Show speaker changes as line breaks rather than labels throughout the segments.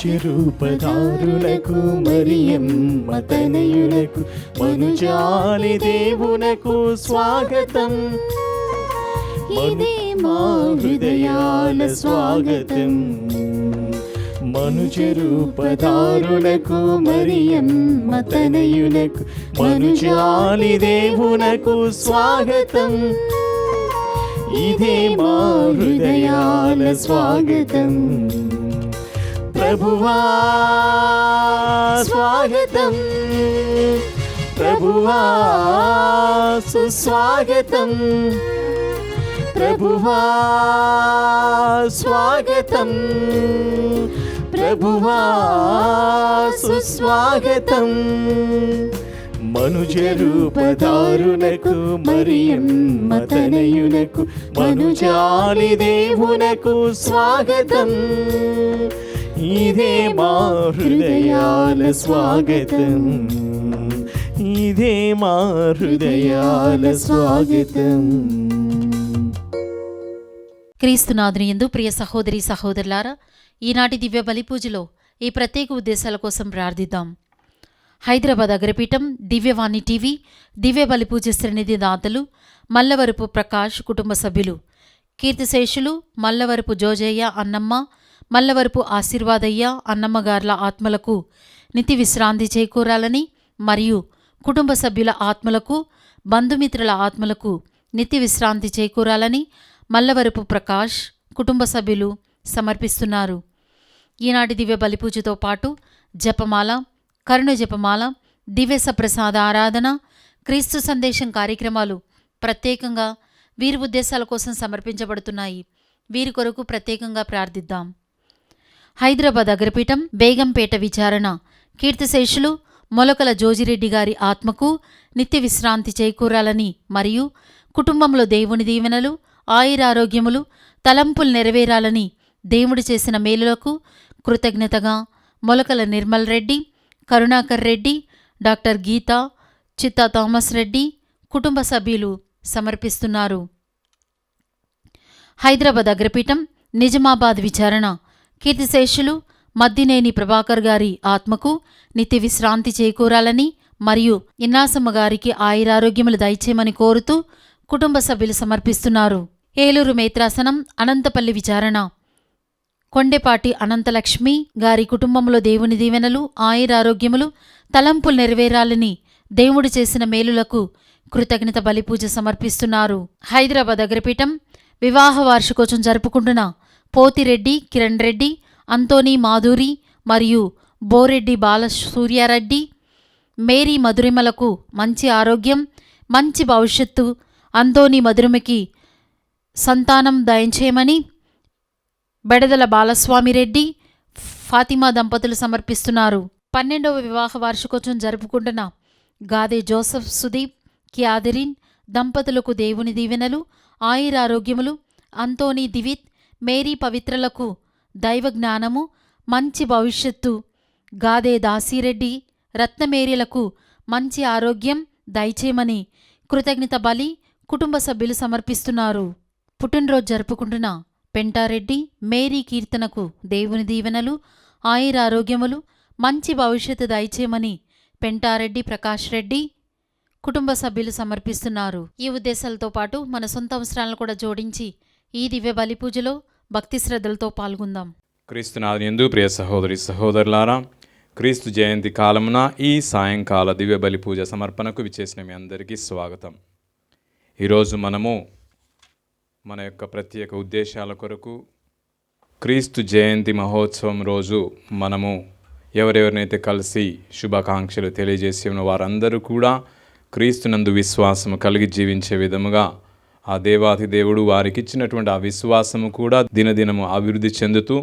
మనుష్య రూపధారులకు మరియమ్మ తనయులకు మనుజాలి దేవునకు స్వాగతం. ఇది మా హృదయాల స్వాగతం. మనుష్య రూపధారులకు మరియమ్మ తనయులకు మనుజాలి దేవునకు స్వాగతం. ఇదే మా హృదయాల స్వాగతం. ప్రభువా స్వాగతం, ప్రభువా సుస్వాగతం, ప్రభువా స్వాగతం, ప్రభువా సుస్వాగతం. మనుజ రూపధారులకు మరియమ్మ తనయులకు మనుజాలి దేవునకు స్వాగతం. ఇదే మా హృదయాల స్వాగతం. ఇదే మా హృదయాల స్వాగతం.
క్రీస్తునాథుని యందు ప్రియ సహోదరి సహోదరులారా, ఈనాటి దివ్య బలి పూజలో ఈ ప్రత్యేక ఉద్దేశాల కోసం ప్రార్థిద్దాం. హైదరాబాద్ అగ్రపీఠం, దివ్యవాణి టీవీ, దివ్య బలి పూజ శ్రేణిధి దాతలు మల్లవరపు ప్రకాష్ కుటుంబ సభ్యులు, కీర్తిశేషులు మల్లవరపు జోజయ్య అన్నమ్మ, మల్లవరపు ఆశీర్వాదయ్య అన్నమ్మగార్ల ఆత్మలకు నిత్య విశ్రాంతి చేకూరాలని మరియు కుటుంబ సభ్యుల ఆత్మలకు, బంధుమిత్రుల ఆత్మలకు నిత్య విశ్రాంతి చేకూరాలని మల్లవరపు ప్రకాష్ కుటుంబ సభ్యులు సమర్పిస్తున్నారు. ఈనాటి దివ్య బలిపూజతో పాటు జపమాల, కరుణ జపమాల, దివ్య సప్రసాద ఆరాధన, క్రీస్తు సందేశం కార్యక్రమాలు ప్రత్యేకంగా వీరి ఉద్దేశాల కోసం సమర్పించబడుతున్నాయి. వీరి కొరకు ప్రత్యేకంగా ప్రార్థిద్దాం. హైదరాబాద్ అగ్రపీఠం, బేగంపేట విచారణ కీర్తిశేషులు మొలకల జోజిరెడ్డి గారి ఆత్మకు నిత్య విశ్రాంతి చేకూరాలని మరియు కుటుంబంలో దేవుని దీవెనలు, ఆయురారోగ్యములు, తలంపులు నెరవేరాలని దేవుడు చేసిన మేలులకు కృతజ్ఞతగా మొలకల నిర్మల్ రెడ్డి, కరుణాకర్ రెడ్డి, డాక్టర్ గీత, చిత్తా థామస్ రెడ్డి కుటుంబ సభ్యులు సమర్పిస్తున్నారు. హైదరాబాద్ అగ్రపీఠం, నిజామాబాద్ విచారణ కీర్తిశేషులు మద్దినేని ప్రభాకర్ గారి ఆత్మకు నిత్య విశ్రాంతి చేకూరాలని మరియు ఇన్నాసమ్మ గారికి ఆయురారోగ్యములు దయచేయమని కోరుతూ కుటుంబ సభ్యులు సమర్పిస్తున్నారు. ఏలూరు మేత్రాసనం, అనంతపల్లి విచారణ కొండెపాటి అనంతలక్ష్మి గారి కుటుంబంలో దేవుని దీవెనలు, ఆయురారోగ్యములు, తలంపులు నెరవేరాలని దేవుడు చేసిన మేలులకు కృతజ్ఞత బలిపూజ సమర్పిస్తున్నారు. హైదరాబాద్ అగ్రపీఠం, వివాహ వార్షికోత్సవం జరుపుకుంటున్న పోతిరెడ్డి కిరణ్ రెడ్డి, అంతోనీ మాధురి మరియు బోరెడ్డి బాలసూర్యారెడ్డి, మేరీ మధురిమలకు మంచి ఆరోగ్యం, మంచి భవిష్యత్తు, అంతోనీ మధురిమకి సంతానం దయచేయమని బెడదల బాలస్వామిరెడ్డి, ఫాతిమా దంపతులు సమర్పిస్తున్నారు. 12వ వివాహ వార్షికోత్సవం జరుపుకుంటున్న గాదే జోసెఫ్ సుదీప్, క్యాథరిన్ దంపతులకు దేవుని దీవెనలు, ఆయురారోగ్యములు, అంతోనీ దివిత్, మేరీ పవిత్రలకు దైవ జ్ఞానము, మంచి భవిష్యత్తు, గాదే దాసిరెడ్డి, రత్నమేరీలకు మంచి ఆరోగ్యం దయచేయమని కృతజ్ఞత బలి కుటుంబ సభ్యులు సమర్పిస్తున్నారు. పుట్టినరోజు జరుపుకుంటున్న పెంటారెడ్డి, మేరీ కీర్తనకు దేవుని దీవెనలు, ఆయురారోగ్యములు, మంచి భవిష్యత్తు దయచేయమని పెంటారెడ్డి ప్రకాష్ రెడ్డి కుటుంబ సభ్యులు సమర్పిస్తున్నారు. ఈ ఉద్దేశాలతో పాటు మన సొంత అవసరాలను కూడా జోడించి ఈ దివ్య బలి పూజలో భక్తి శ్రద్ధలతో పాల్గొందాం.
క్రీస్తునాథుని యందు ప్రియ సహోదరి సహోదరులారా, క్రీస్తు జయంతి కాలమున ఈ సాయంకాల దివ్య బలి పూజ సమర్పణకు విచ్చేసిన మీ అందరికీ స్వాగతం. ఈరోజు మనము మన యొక్క ప్రత్యేక ఉద్దేశాల కొరకు క్రీస్తు జయంతి మహోత్సవం రోజు మనము ఎవరెవరినైతే కలిసి శుభాకాంక్షలు తెలియజేసి ఉన్న వారందరూ కూడా క్రీస్తునందు విశ్వాసము కలిగి జీవించే విధముగా ఆ దేవాతి దేవుడు వారికి ఇచ్చినటువంటి ఆ విశ్వాసము కూడా దినదినము అభివృద్ధి చెందుతూ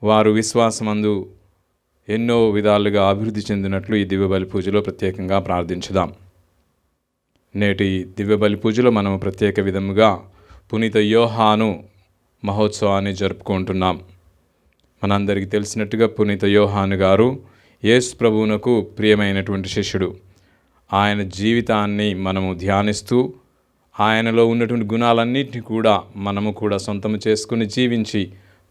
వారు విశ్వాసమందు ఎన్నో విధాలుగా అభివృద్ధి చెందినట్లు ఈ దివ్య బలి పూజలో ప్రత్యేకంగా ప్రార్థించుదాం. నేటి దివ్య బలి పూజలో మనము ప్రత్యేక విధముగా పునీత యోహాను మహోత్సవాన్ని జరుపుకుంటున్నాం. మనందరికీ తెలిసినట్టుగా పునీత యోహాను గారు యేసు ప్రభువునకు ప్రియమైనటువంటి శిష్యుడు. ఆయన జీవితాన్ని మనము ధ్యానిస్తూ ఆయనలో ఉన్నటువంటి గుణాలన్నింటినీ కూడా మనము కూడా సొంతము చేసుకుని జీవించి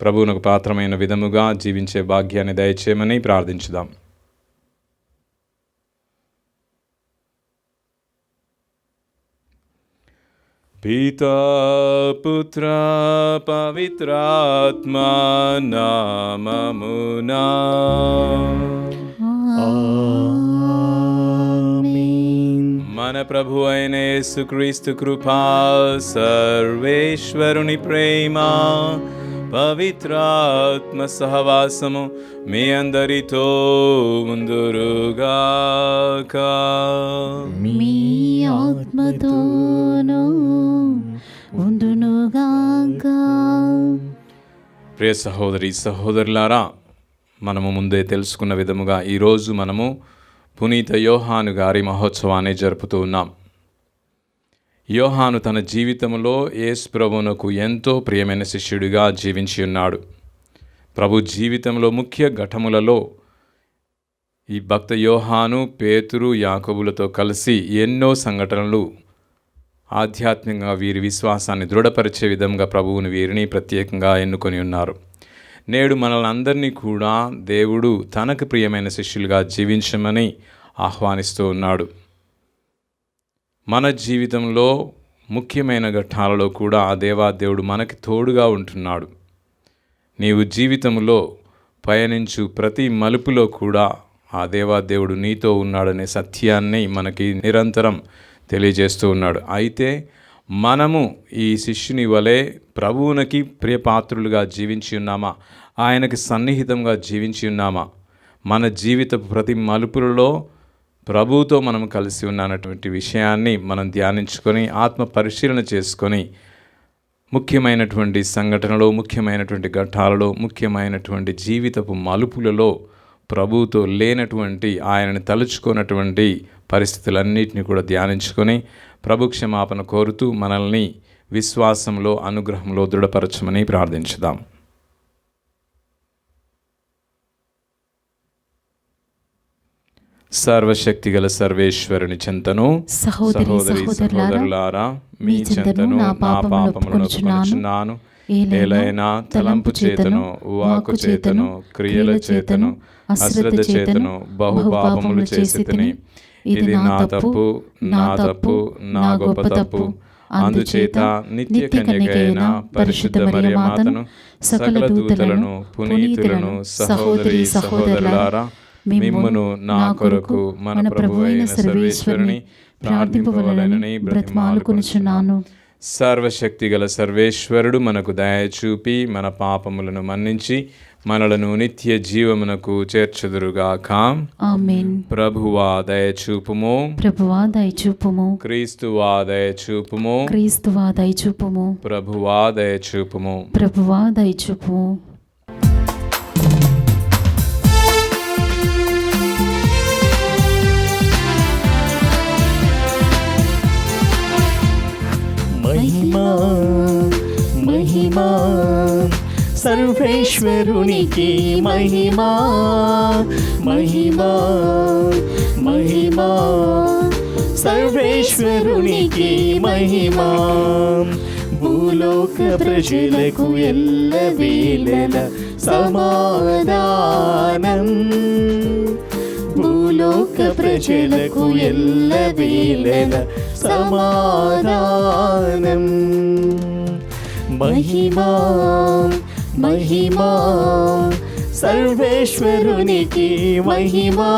ప్రభువునకు పాత్రమైన విధముగా జీవించే భాగ్యాన్ని దయచేయమని ప్రార్థించుదాం. పితా పుత్ర పవిత్రాత్మా నామమునా మన ప్రభు అయిన యేసుక్రీస్తు కృపా, సర్వేశ్వరుని ప్రేమ, పవిత్రాత్మ సహవాసము మీ అందరితో ఉందురుగాక.
మీ ఆత్మతోనూ ఉండునుగాక.
ప్రియ సహోదరి సహోదరులారా, మనము ముందే తెలుసుకున్న విధముగా ఈరోజు మనము పునీత యోహాను గారి మహోత్సవాన్ని జరుపుతూ ఉన్నాం. యోహాను తన జీవితంలో యేసు ప్రభువునకు ఎంతో ప్రియమైన శిష్యుడిగా జీవించి ఉన్నాడు. ప్రభు జీవితంలో ముఖ్య ఘట్టములలో ఈ భక్త యోహాను పేతురు యాకోబులతో కలిసి ఎన్నో సంఘటనలు ఆధ్యాత్మికంగా వీరి విశ్వాసాన్ని దృఢపరిచే విధంగా ప్రభువుని వీరిని ప్రత్యేకంగా ఎన్నుకొని ఉన్నారు. నేడు మనల్ని అందరినీ కూడా దేవుడు తనకు ప్రియమైన శిష్యులుగా జీవించమని ఆహ్వానిస్తూ ఉన్నాడు. మన జీవితంలో ముఖ్యమైన ఘట్టాలలో కూడా ఆ దేవాదేవుడు మనకి తోడుగా ఉంటున్నాడు. నీవు జీవితంలో పయనించు ప్రతి మలుపులో కూడా ఆ దేవాదేవుడు నీతో ఉన్నాడనే సత్యాన్ని మనకి నిరంతరం తెలియజేస్తూ ఉన్నాడు. అయితే మనము ఈ శిష్యుని వలె ప్రభువునికి ప్రియపాత్రులుగా జీవించి ఉన్నామా? ఆయనకి సన్నిహితంగా జీవించి ఉన్నామా? మన జీవిత ప్రతి మలుపులలో ప్రభువుతో మనం కలిసి ఉన్నటువంటి విషయాన్ని మనం ధ్యానించుకొని ఆత్మ పరిశీలన చేసుకొని ముఖ్యమైనటువంటి సంఘటనలో, ముఖ్యమైనటువంటి ఘట్టాలలో, ముఖ్యమైనటువంటి జీవితపు మలుపులలో ప్రభువుతో లేనటువంటి ఆయనని తలుచుకున్నటువంటి పరిస్థితులన్నిటిని కూడా ధ్యానించుకొని ప్రభు క్షమాపణ కోరుతూ మనల్ని విశ్వాసంలో, అనుగ్రహంలో దృఢపరచమని ప్రార్థించుదాం. సర్వశక్తిగల సర్వేశ్వరుని చెంతను సహోదరి సహోదరులారా మీ చెంతను నా పాపములను ఒప్పుకొనుచున్నాను. ఏలైనా తలంపు చేతను, వాక్కు చేతను, క్రియల చేతను, అశ్రద్ధ చేతను బహుపాపములు చేసితిని. ఇది నా తప్పు, నా తప్పు, నా గొప్ప తప్పు. అందుచేత నిత్య కన్యకైన పరిశుద్ధ మరియమాతను, సకల దూతలను, పునీతులను, సహోదరి సహోదరులారా మిమ్మును నా కొరకు మన ప్రభువైన సర్వేశ్వరుని ప్రార్థింపవలెనని బ్రతిమాలుకొనుచున్నాను. సర్వశక్తిగల సర్వేశ్వరుడు మనకు దయ చూపి మన పాపములను మన్నించి మనలను నిత్య జీవమునకు చేర్చుదురుగాక.
ఆమేన్.
ప్రభువా దయచూపుము,
ప్రభువా దయచూపుము.
క్రీస్తువా దయచూపుము,
క్రీస్తువా దయచూపుము.
ప్రభువా దయచూపుము,
ప్రభువా దయచూపుము.
మహిమా మహిమా సర్వేశ్వరునికి మహిమా మహిమా మహిమా సర్వేశ్వరునికి మహిమా. భూలోక ప్రజలకు ఎల్లవేళల సమాధానం, భూలోక ప్రజలకు ఎల్లవేళల సమాధానం. మహిమా మహిమా సర్వేశ్వరునికి మహిమా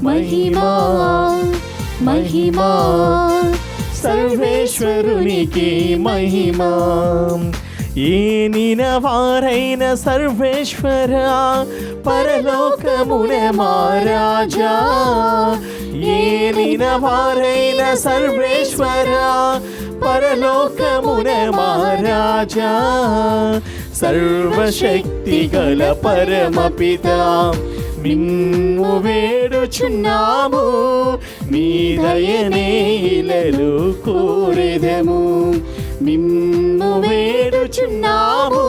మహిమా మహిమా సర్వేశ్వరునికి మహిమా. ఏనిన వారైన సర్వేశ్వర పరలోకమున మహారాజా, ఏనిన వారైన సర్వేశ్వర పరలోకమున మహారాజా, సర్వశక్తి గల పరమపిత మిమ్ము వేడుచున్నాము, మీ దయనేలలు కోరెదము. మిమ్ము వేడుచున్నాము,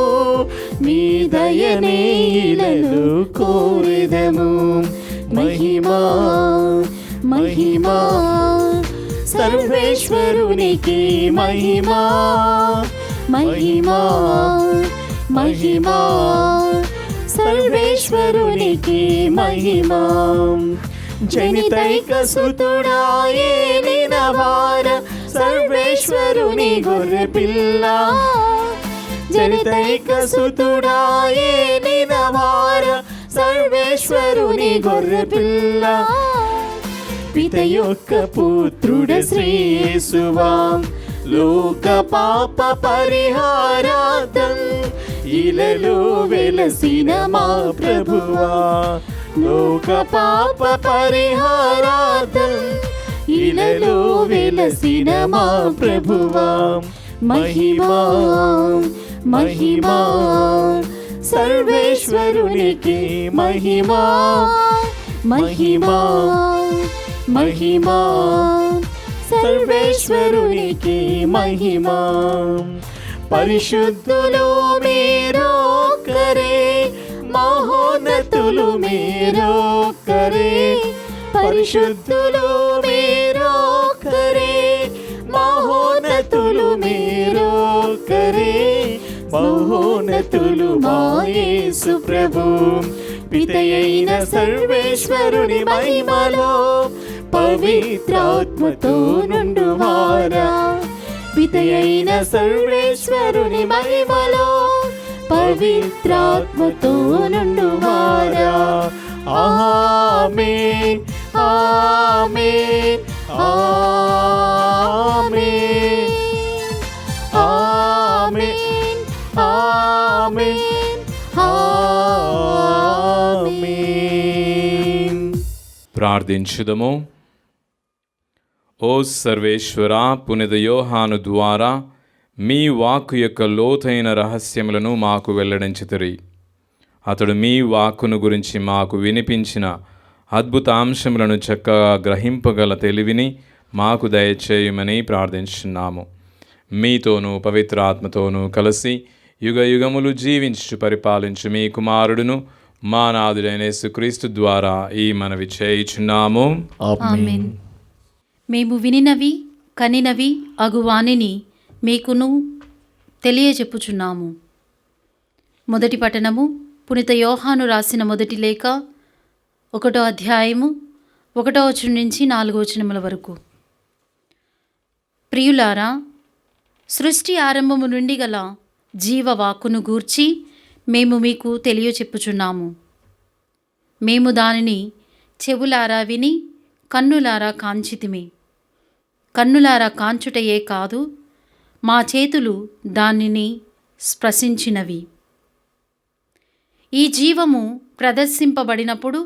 మీ దయనేలలు కోరెదము. మహిమా మహిమా సర్వేశ్వరునికి మహిమా మహిమా మహిమా, సర్వేశ్వరునికి మహిమా. జనితైక సుతుడా ఏలిన వార, సర్వేశ్వరుని గొర్రె పిల్ల. జనితైక సుతుడా ఏలిన వార, సర్వేశ్వరుని గొర్రె పిల్ల. పిత యొక్క పుత్రుడ శ్రీ యేసువా, లోక పాప పరిహారార్థం ఇలలో వెలసిన మా ప్రభువా. లోక పాప పరిహారార్థం ఇలలో వెలసిన మా ప్రభువా. మహిమా, మహిమా, సర్వేశ్వరునికి మహిమా. మహిమా, మహిమా, సర్వేశ్వరునికి మహిమా. పరిశుద్ధులు మీరొక్కరే, మహోన్నతులు మీరొక్కరే. పరిశుద్ధులు మీరొక్కరే, మహోన్నతులు మీరొక్కరే. మహోన్నతులు మా యేసు ప్రభు. పితయైన సర్వేశ్వరుని మహిమలో పవిత్రాత్మతో నుండువారా. పితయైన సర్వేశ్వరుని మహిమలో పవిత్రాత్మతో నుండువారా. ఆమేన్, ఆమేన్, ఆమేన్, ఆమేన్, ఆమేన్, ఆమేన్.
ప్రార్థించుదము. ఓ సర్వేశ్వర, పునిత యోహాను ద్వారా మీ వాక్కు యొక్క లోతైన రహస్యములను మాకు వెల్లడించితిరి. అతడు మీ వాక్కును గురించి మాకు వినిపించిన అద్భుత అంశములను చక్కగా గ్రహింపగల తెలివిని మాకు దయచేయమని ప్రార్థించున్నాము. మీతోనూ పవిత్రాత్మతోనూ కలిసి యుగ యుగములు జీవించు పరిపాలించు మీ కుమారుడును మా నాథుడైన యేసుక్రీస్తు ద్వారా ఈ మనవి చేయుచున్నాము.
ఆమేన్. మేము వినినవి కనినవి అగువానిని మీకును తెలియజెప్పుచున్నాము. మొదటి పఠనము పునీత యోహాను రాసిన మొదటి లేఖ 1వ అధ్యాయము 1వ వచనం నుంచి 4వ వచనముల వరకు. ప్రియులారా, సృష్టి ఆరంభము నుండి గల జీవవాక్కును గూర్చి మేము మీకు తెలియచెప్పుచున్నాము. మేము దానిని చెవులారా విని కన్నులారా కాంచితిమి. కన్నులారా కాంచుటయే కాదు, మా చేతులు దానిని స్పృశించినవి. ఈ జీవము ప్రదర్శింపబడినప్పుడు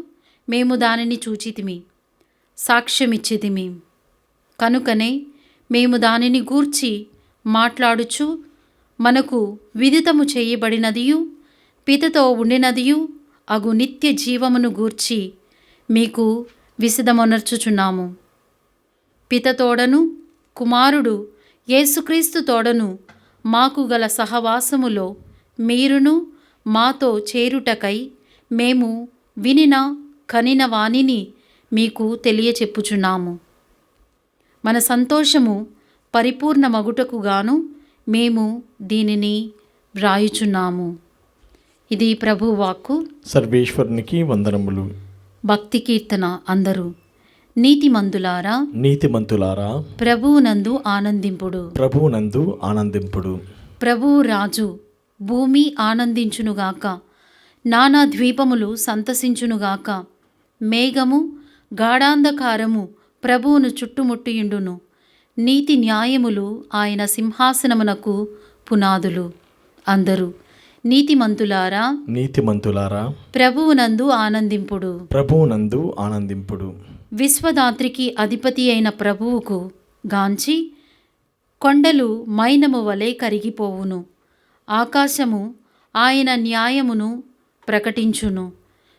మేము దానిని చూచితిమి, సాక్ష్యమిచ్చితిమి. కనుకనే మేము దానిని గూర్చి మాట్లాడుచు మనకు విదితము చేయబడినదియు పితతో ఉండినదియు అగు నిత్య జీవమును గూర్చి మీకు విశదమొనర్చుచున్నాము. పితతోడను కుమారుడు యేసుక్రీస్తు తోడను మాకు గల సహవాసములో మీరును మాతో చేరుటకై మేము వినిన కనిన వానిని మీకు తెలియచెప్పుచున్నాము. మన సంతోషము పరిపూర్ణమగుటకు గాను మేము దీనిని వ్రాయుచున్నాము. ఇది ప్రభు వాక్కు.
సర్వేశ్వరునికి వందనములు.
భక్తి కీర్తన. అందరూ నీతిమంతులారా,
నీతిమంతులారా,
ప్రభువునందు ఆనందింపుడు.
ప్రభువునందు ఆనందింపుడు.
ప్రభువు రాజు. భూమి ఆనందించునుగాక, నానా ద్వీపములు సంతసించునుగాక. మేఘము గాఢాంధకారము ప్రభువును చుట్టుముట్టియుండును. నీతి న్యాయములు ఆయన సింహాసనమునకు పునాదులు. అందరూ నీతిమంతులారా,
నీతిమంతులారా,
ప్రభువునందు ఆనందింపుడు.
ప్రభువునందు ఆనందింపుడు.
విశ్వదాత్రికి అధిపతి అయిన ప్రభువుకు గాంచి కొండలు మైనము వలె కరిగిపోవును. ఆకాశము ఆయన న్యాయమును ప్రకటించును.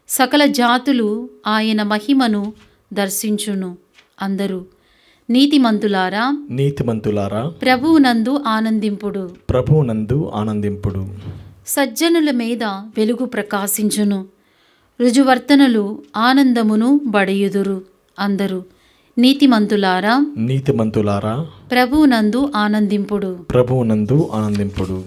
సకల జాతులు ఆయన మహిమను దర్శించును. అందరూ నీతిమంతులారా,
నీతిమంతులారా,
ప్రభువునందు ఆనందింపుడు.
ప్రభువునందు ఆనందింపుడు.
సజ్జనుల మీద వెలుగు ప్రకాశించును. రుజువర్తనులు ఆనందమును బడయుదురు. అందరూ నీతిమంతులారా,
నీతిమంతులారా,
ప్రభువునందు ఆనందింపుడు.
ప్రభువునందు ఆనందింపుడు.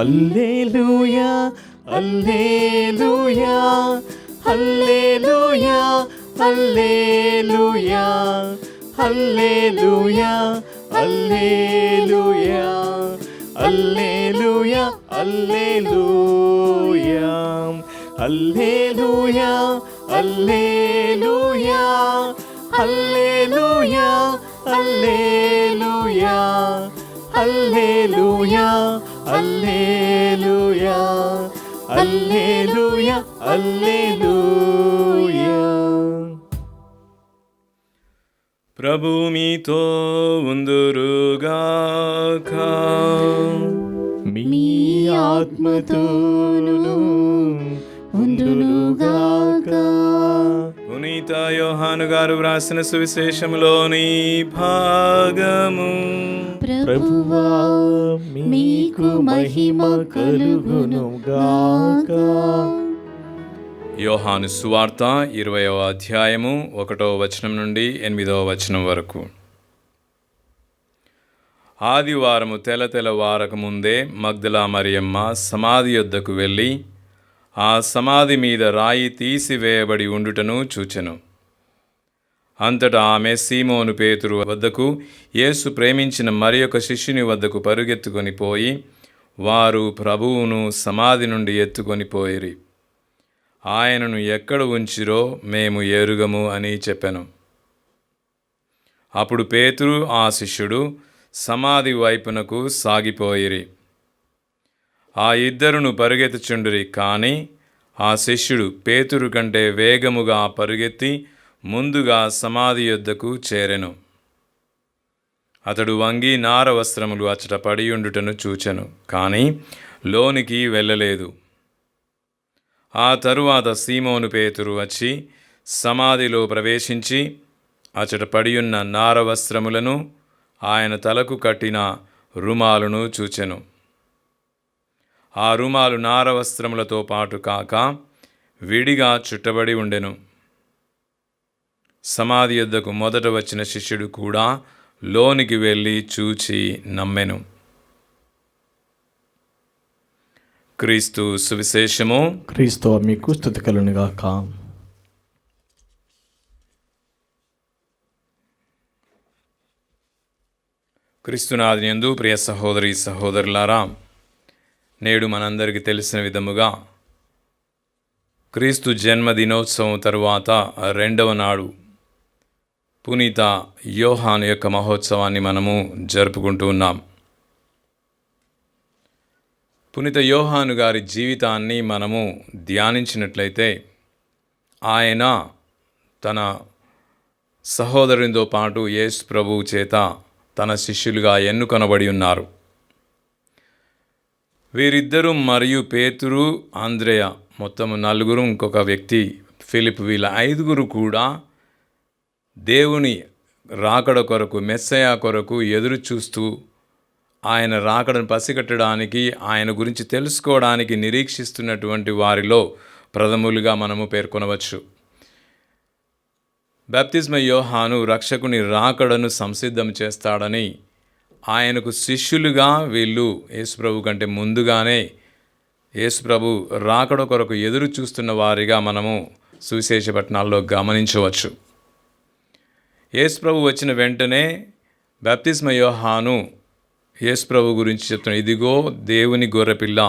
హల్లెలూయా హల్లెలూయా హల్లెలూయా హల్లెలూయా హల్లెలూయా హల్లెలూయా హల్లెలూయా హల్లెలూయా హల్లెలూయా హల్లెలూయా హల్లెలూయా హల్లెలూయా హల్లెలూయా హల్లెలూయా హల్లెలూయా హల్లెలూయా.
ప్రభు మీతో ఉందురుగాక.
మీ ఆత్మతోను ఉండునుగాక.
పునీత యోహాను గారు వ్రాసిన సువిశేషములోని భాగము.
ప్రభువా మీకు మహిమ కలుగునుగాక.
యోహాను సువార్త 20వ అధ్యాయము 1వ వచనం నుండి 8వ వచనం వరకు. ఆదివారము తెల్లవారక ముందే మగ్దలా మరియమ్మ సమాధి యొద్దకు వెళ్ళి ఆ సమాధి మీద రాయి తీసివేయబడి ఉండుటను చూచెను. అంతటా ఆమె సీమోను పేతురు వద్దకు, యేసు ప్రేమించిన మరి ఒక శిష్యుని వద్దకు పరుగెత్తుకొని పోయి వారు ప్రభువును సమాధి నుండి ఎత్తుకొని పోయిరి. ఆయనను ఎక్కడ ఉంచిరో మేము ఎరుగము అని చెప్పెను. అప్పుడు పేతురు ఆ శిష్యుడు సమాధి వైపునకు సాగిపోయిరి. ఆ ఇద్దరును పరుగెత్తుచుండిరి. కానీ ఆ శిష్యుడు పేతురు కంటే వేగముగా పరుగెత్తి ముందుగా సమాధి యొద్దకు చేరెను. అతడు వంగి నార వస్త్రములు అచ్చట పడియుండుటను చూచెను, కానీ లోనికి వెళ్ళలేదు. ఆ తరువాత సీమోను పేతురు వచ్చి సమాధిలో ప్రవేశించి అచ్చట పడియున్న నార వస్త్రములను, ఆయన తలకు కట్టిన రుమాలును చూచెను. ఆ రుమాలు నార వస్త్రములతో పాటు కాక విడిగా చుట్టబడి ఉండెను. సమాధి యొద్దకు మొదట వచ్చిన శిష్యుడు కూడా లోనికి వెళ్ళి చూచి నమ్మెను. క్రీస్తు సువిశేషము.
క్రీస్తు మీకు స్తుతి కలుగునుగాక.
క్రీస్తునాథుని యందు ప్రియ సహోదరి సహోదరులారా, నేడు మనందరికీ తెలిసిన విధముగా క్రీస్తు జన్మదినోత్సవం తరువాత 2వ నాడు పునీత యోహాను యొక్క మహోత్సవాన్ని మనము జరుపుకుంటూ ఉన్నాం. పునీత యోహాను గారి జీవితాన్ని మనము ధ్యానించినట్లయితే ఆయన తన సహోదరునితో పాటు యేసు ప్రభువు చేత తన శిష్యులుగా ఎన్నుకొనబడి ఉన్నారు. వీరిద్దరూ మరియు పేతురు, ఆంద్రేయ, మొత్తము 4, ఇంకొక వ్యక్తి ఫిలిప్, వీళ్ళ 5 కూడా దేవుని రాకడ కొరకు, మెస్సయా కొరకు ఎదురు చూస్తూ ఆయన రాకడను పసిగట్టడానికి, ఆయన గురించి తెలుసుకోవడానికి నిరీక్షిస్తున్నటువంటి వారిలో ప్రథములుగా మనము పేర్కొనవచ్చు. బాప్తిస్మ యోహాను రక్షకుని రాకడను సంసిద్ధం చేస్తాడని ఆయనకు శిష్యులుగా వీళ్ళు యేసుప్రభు కంటే ముందుగానే యేసుప్రభు రాకడ కొరకు ఎదురు చూస్తున్న వారిగా మనము సువిశేష పట్టణాల్లో గమనించవచ్చు. యేసుప్రభు వచ్చిన వెంటనే బాప్తిస్మ యోహాను యేసుప్రభు గురించి చెప్తున్నాడు. ఇదిగో దేవుని గొర్రెపిల్ల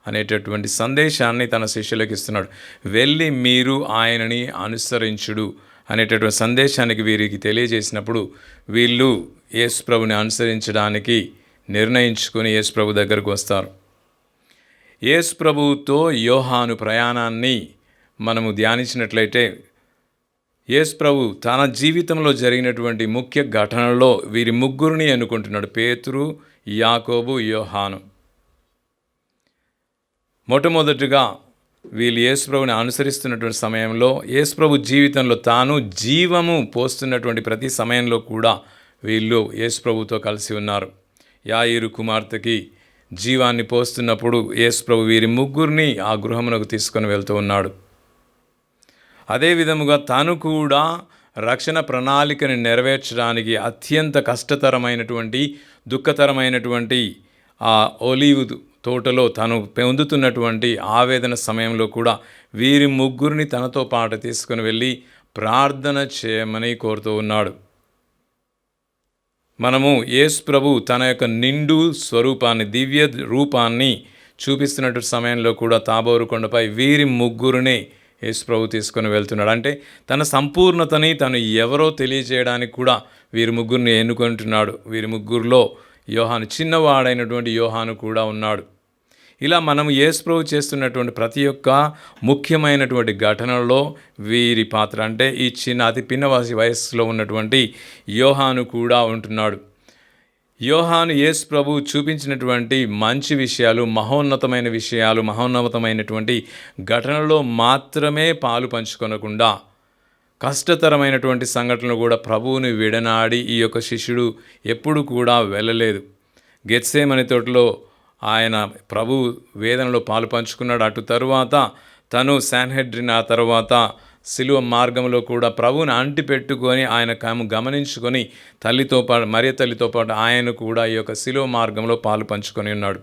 అనేటటువంటి సందేశాన్ని తన శిష్యులకు ఇస్తున్నాడు. వెళ్ళి మీరు ఆయనని అనుసరించుడు అనేటటువంటి సందేశానికి వీరికి తెలియజేసినప్పుడు వీళ్ళు యేసుప్రభుని అనుసరించడానికి నిర్ణయించుకొని యేసుప్రభు దగ్గరకు వస్తారు. యేసుప్రభుతో యోహాను ప్రయాణాన్ని మనము ధ్యానించినట్లయితే యేసుప్రభు తన జీవితంలో జరిగినటువంటి ముఖ్య ఘటనలో వీరి ముగ్గురిని ఎన్నుకుంటున్నాడు: పేతురు, యాకోబు, యోహాను. మొట్టమొదటిగా వీళ్ళు యేసుప్రభుని అనుసరిస్తున్నటువంటి సమయంలో, యేసుప్రభు జీవితంలో తాను జీవము పోస్తున్నటువంటి ప్రతి సమయంలో కూడా వీళ్ళు యేసుప్రభుతో కలిసి ఉన్నారు. యాయిరు కుమార్తెకి జీవాన్ని పోస్తున్నప్పుడు యేసుప్రభు వీరి ముగ్గురిని ఆ గృహమునకు తీసుకొని వెళ్తూ ఉన్నాడు. అదే విధముగా తాను కూడా రక్షణ ప్రణాళికను నెరవేర్చడానికి అత్యంత కష్టతరమైనటువంటి, దుఃఖతరమైనటువంటి ఆ ఒలీవు తోటలో తను పొందుతున్నటువంటి ఆవేదన సమయంలో కూడా వీరి ముగ్గురిని తనతో పాటు తీసుకుని వెళ్ళి ప్రార్థన చేయమని కోరుతూ ఉన్నాడు. మనము యేసు ప్రభు తన యొక్క నిండు స్వరూపాన్ని, దివ్య రూపాన్ని చూపిస్తున్నట్టు సమయంలో కూడా తాబోరు కొండపై వీరి ముగ్గురిని యేసు ప్రభు తీసుకొని వెళ్తున్నాడు. అంటే తన సంపూర్ణతని తను ఎవరో తెలియజేయడానికి కూడా వీరి ముగ్గురిని ఎన్నుకుంటున్నాడు. వీరి ముగ్గురులో యోహాను, చిన్నవాడైనటువంటి యోహాను కూడా ఉన్నాడు. ఇలా మనం యేసు ప్రభు చేస్తున్నటువంటి ప్రతి ఒక్క ముఖ్యమైనటువంటి ఘటనలో వీరి పాత్ర, అంటే ఈ చిన్న అతి పిన్నవాసి వయస్సులో ఉన్నటువంటి యోహాను కూడా ఉంటున్నాడు. యోహాను యేసు ప్రభు చూపించినటువంటి మంచి విషయాలు, మహోన్నతమైన విషయాలు, మహోన్నతమైనటువంటి ఘటనలో మాత్రమే పాలు పంచుకొనకుండా కష్టతరమైనటువంటి సంఘటనలు కూడా ప్రభువుని విడనాడి ఈ యొక్క శిష్యుడు ఎప్పుడు కూడా వెళ్ళలేదు. గెత్సేమని తోటలో ఆయన ప్రభు వేదనలో పాలు పంచుకున్నాడు. అటు తరువాత తను శాన్హెడ్రిన్, ఆ తర్వాత సిలువ మార్గంలో కూడా ప్రభువుని అంటిపెట్టుకొని ఆయన గమనించుకొని మరియ తల్లితో పాటు ఆయన కూడా ఈ యొక్క సిలువ మార్గంలో పాలు పంచుకొని ఉన్నాడు.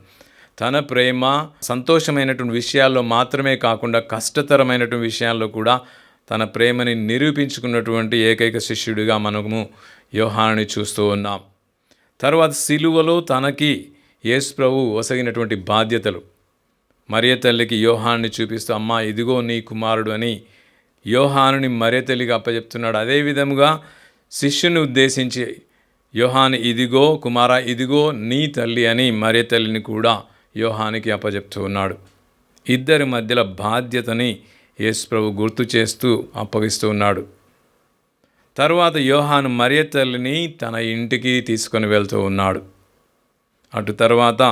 తన ప్రేమ సంతోషమైనటువంటి విషయాల్లో మాత్రమే కాకుండా కష్టతరమైనటువంటి విషయాల్లో కూడా తన ప్రేమని నిరూపించుకున్నటువంటి ఏకైక శిష్యుడిగా మనము యోహానుని చూస్తూ ఉన్నాం. తర్వాత సిలువలో తనకి యేసు ప్రభు ఒసగినటువంటి బాధ్యతలు, మరియ తల్లికి యోహానుని చూపిస్తూ అమ్మా ఇదిగో నీ కుమారుడు అని యోహానుని మరియ తల్లికి అప్పచెప్తున్నాడు. అదేవిధంగా శిష్యుని ఉద్దేశించి యోహాను ఇదిగో కుమారా, ఇదిగో నీ తల్లి అని మరియ తల్లిని కూడా యోహానికి అప్పచెప్తూ ఉన్నాడు. ఇద్దరి మధ్యల బాధ్యతని యేసు ప్రభు గుర్తు చేస్తూ అప్పగిస్తూ ఉన్నాడు. తరువాత యోహాను మరియ తల్లిని తన ఇంటికి తీసుకొని వెళ్తూ ఉన్నాడు. అటు తర్వాత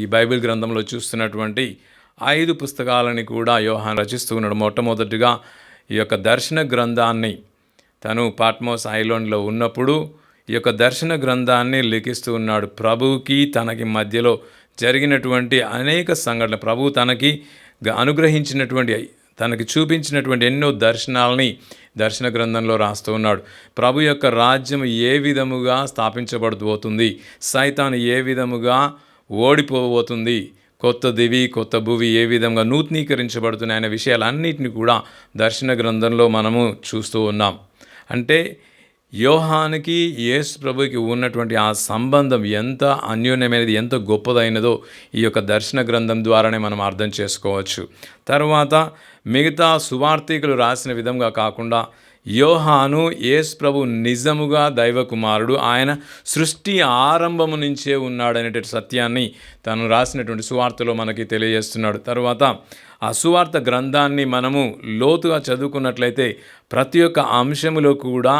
ఈ బైబిల్ గ్రంథంలో చూస్తున్నటువంటి 5 పుస్తకాలని కూడా యోహాను రచిస్తూ ఉన్నాడు. మొట్టమొదటిగా ఈ యొక్క దర్శన గ్రంథాన్ని తను పాట్మోస్ ఐలాండ్లో ఉన్నప్పుడు ఈ యొక్క దర్శన గ్రంథాన్ని లిఖిస్తూ ఉన్నాడు. ప్రభువుకి తనకి మధ్యలో జరిగినటువంటి అనేక సంఘటనలు, ప్రభువు తనకి అనుగ్రహించినటువంటి, తనకి చూపించినటువంటి ఎన్నో దర్శనాలని దర్శన గ్రంథంలో రాస్తూ ఉన్నాడు. ప్రభు యొక్క రాజ్యం ఏ విధముగా స్థాపించబడబోతుంది, సైతాను ఏ విధముగా ఓడిపోబోతుంది, కొత్త దివి కొత్త భువి ఏ విధంగా నూతనీకరించబడుతున్నాయి అనే విషయాలన్నింటినీ కూడా దర్శన గ్రంథంలో మనము చూస్తూ ఉన్నాం. అంటే యోహానికి యేసు ప్రభుకి ఉన్నటువంటి ఆ సంబంధం ఎంత అన్యోన్యమైనది, ఎంత గొప్పదైనదో ఈ యొక్క దర్శన గ్రంథం ద్వారానే మనం అర్థం చేసుకోవచ్చు. తర్వాత మిగతా సువార్తికులు రాసిన విధంగా కాకుండా యోహాను యేసు ప్రభు నిజముగా దైవ కుమారుడు, ఆయన సృష్టి ఆరంభము నుంచే ఉన్నాడనేటువంటి సత్యాన్ని తను రాసినటువంటి సువార్తలో మనకి తెలియజేస్తున్నాడు. తర్వాత ఆ సువార్త గ్రంథాన్ని మనము లోతుగా చదువుకున్నట్లయితే ప్రతి ఒక్క అంశములో కూడా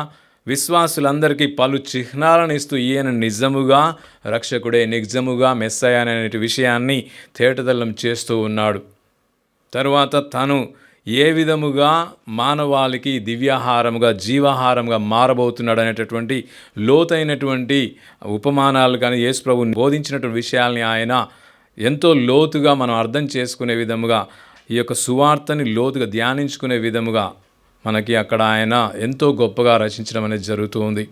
విశ్వాసులందరికీ పలు చిహ్నాలను ఇస్తూ ఈయన నిజముగా రక్షకుడే, నిజముగా మెస్సయ అనే విషయాన్ని తేటతెల్లం చేస్తూ ఉన్నాడు. తరువాత తను ఏ విధముగా మానవాళికి దివ్యాహారముగా, జీవాహారముగా మారబోతున్నాడు అనేటటువంటి లోతైనటువంటి ఉపమానాలు కానీ యేసు ప్రభు బోధించినటువంటి విషయాల్ని ఆయన ఎంతో లోతుగా మనం అర్థం చేసుకునే విధముగా, ఈ యొక్క సువార్తని లోతుగా ధ్యానించుకునే విధముగా మనకి అక్కడ ఆయన ఎంతో గొప్పగా రచించడం అనేది జరుగుతూ ఉంది.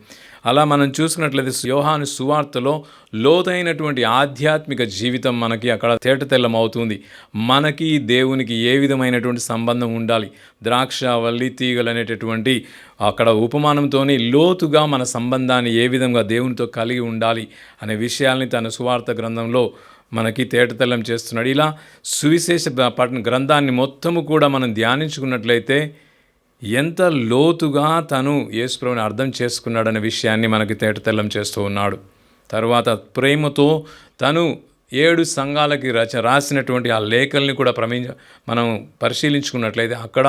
అలా మనం చూసుకున్నట్లయితే యోహాను సువార్తలో లోతైనటువంటి ఆధ్యాత్మిక జీవితం మనకి అక్కడ తేటతెల్లం అవుతుంది. మనకి దేవునికి ఏ విధమైనటువంటి సంబంధం ఉండాలి, ద్రాక్ష వల్లి తీగలు అనేటటువంటి అక్కడ ఉపమానంతో లోతుగా మన సంబంధాన్ని ఏ విధంగా దేవునితో కలిగి ఉండాలి అనే విషయాల్ని తన సువార్త గ్రంథంలో మనకి తేటతెల్లం చేస్తున్నాడు. ఇలా సువిశేష గ్రంథాన్ని మొత్తము కూడా మనం ధ్యానించుకున్నట్లయితే ఎంత లోతుగా తను యేసు ప్రభువుని అర్థం చేసుకున్నాడనే విషయాన్ని మనకి తేటతెల్లం చేస్తూ ఉన్నాడు. తర్వాత ప్రేమతో తను 7 సంఘాలకి రాసినటువంటి ఆ లేఖల్ని కూడా మనం పరిశీలించుకున్నట్లయితే అక్కడ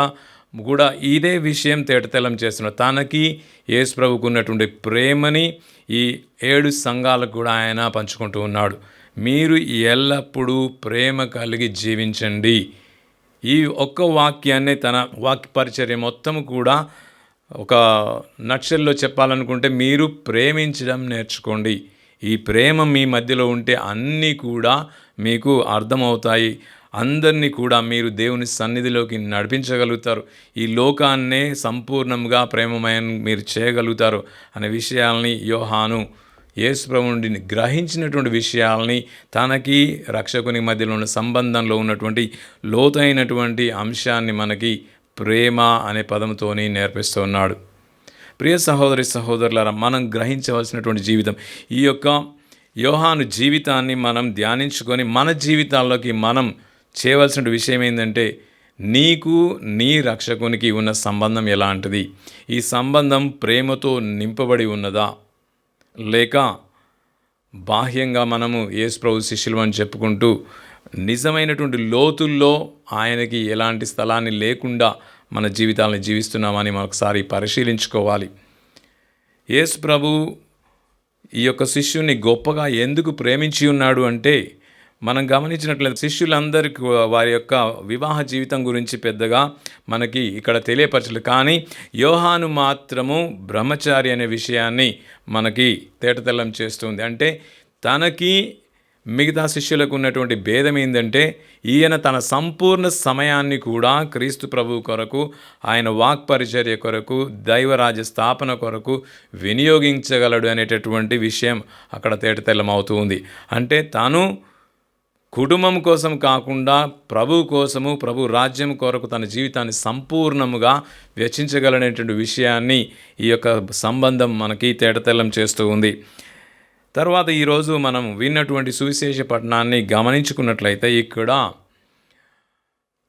కూడా ఇదే విషయం తేటతెల్లం చేస్తున్నాడు. తనకి యేసు ప్రభువుకు ఉన్నటువంటి ప్రేమని ఈ 7 సంఘాలకు కూడా ఆయన పంచుకుంటూ ఉన్నాడు. మీరు ఎల్లప్పుడూ ప్రేమ కలిగి జీవించండి. ఈ ఒక్క వాక్యాన్ని తన వాక్య పరిచర్య మొత్తం కూడా ఒక నక్షల్లో చెప్పాలనుకుంటే మీరు ప్రేమించడం నేర్చుకోండి. ఈ ప్రేమ మీ మధ్యలో ఉంటే అన్నీ కూడా మీకు అర్థమవుతాయి. అందరినీ కూడా మీరు దేవుని సన్నిధిలోకి నడిపించగలుగుతారు. ఈ లోకాన్నే సంపూర్ణంగా ప్రేమమయం మీరు చేయగలుగుతారు అనే విషయాల్ని యోహాను యేసు ప్రభు నుండి గ్రహించినటువంటి విషయాల్ని తనకి రక్షకుని మధ్యలో ఉన్న సంబంధంలో ఉన్నటువంటి లోతైనటువంటి అంశాన్ని మనకి ప్రేమ అనే పదంతోని నేర్పిస్తూ ఉన్నాడు. ప్రియ సహోదరి సహోదరులారా, మనం గ్రహించవలసినటువంటి జీవితం, ఈ యొక్క యోహాను జీవితాన్ని మనం ధ్యానించుకొని మన జీవితాల్లోకి మనం చేయవలసిన విషయం ఏంటంటే, నీకు నీ రక్షకునికి ఉన్న సంబంధం ఎలాంటిది? ఈ సంబంధం ప్రేమతో నింపబడి ఉన్నదా, లేక బాహ్యంగా మనము యేసు ప్రభు శిష్యులు అని చెప్పుకుంటూ నిజమైనటువంటి లోతుల్లో ఆయనకి ఎలాంటి స్థలాన్ని లేకుండా మన జీవితాలను జీవిస్తున్నామని ఒకసారి పరిశీలించుకోవాలి. యేసు ప్రభు ఈ యొక్క శిష్యుని గొప్పగా ఎందుకు ప్రేమించి ఉన్నాడు అంటే, మనం గమనించినట్లయితే శిష్యులందరికీ వారి యొక్క వివాహ జీవితం గురించి పెద్దగా మనకి ఇక్కడ తెలియపరచలేదు. కానీ యోహాను మాత్రము బ్రహ్మచారి అనే విషయాన్ని మనకి తేటతెల్లం చేస్తుంది. అంటే తనకి మిగతా శిష్యులకు ఉన్నటువంటి భేదం ఏంటంటే, ఈయన తన సంపూర్ణ సమయాన్ని కూడా క్రీస్తు ప్రభువు కొరకు, ఆయన వాక్పరిచర్య కొరకు, దైవరాజ్య స్థాపన కొరకు వినియోగించగలడు అనేటటువంటి విషయం అక్కడ తేటతెల్లమవుతూ ఉంది. అంటే తాను కుటుంబం కోసం కాకుండా ప్రభు కోసము, ప్రభు రాజ్యం కొరకు తన జీవితాన్ని సంపూర్ణముగా వెచ్చించగలనేటువంటి విషయాన్ని ఈ యొక్క సంబంధం మనకి తేటతెల్లం చేస్తూ ఉంది. తర్వాత ఈరోజు మనం విన్నటువంటి సువిశేష పట్టణాన్ని గమనించుకున్నట్లయితే, ఇక్కడ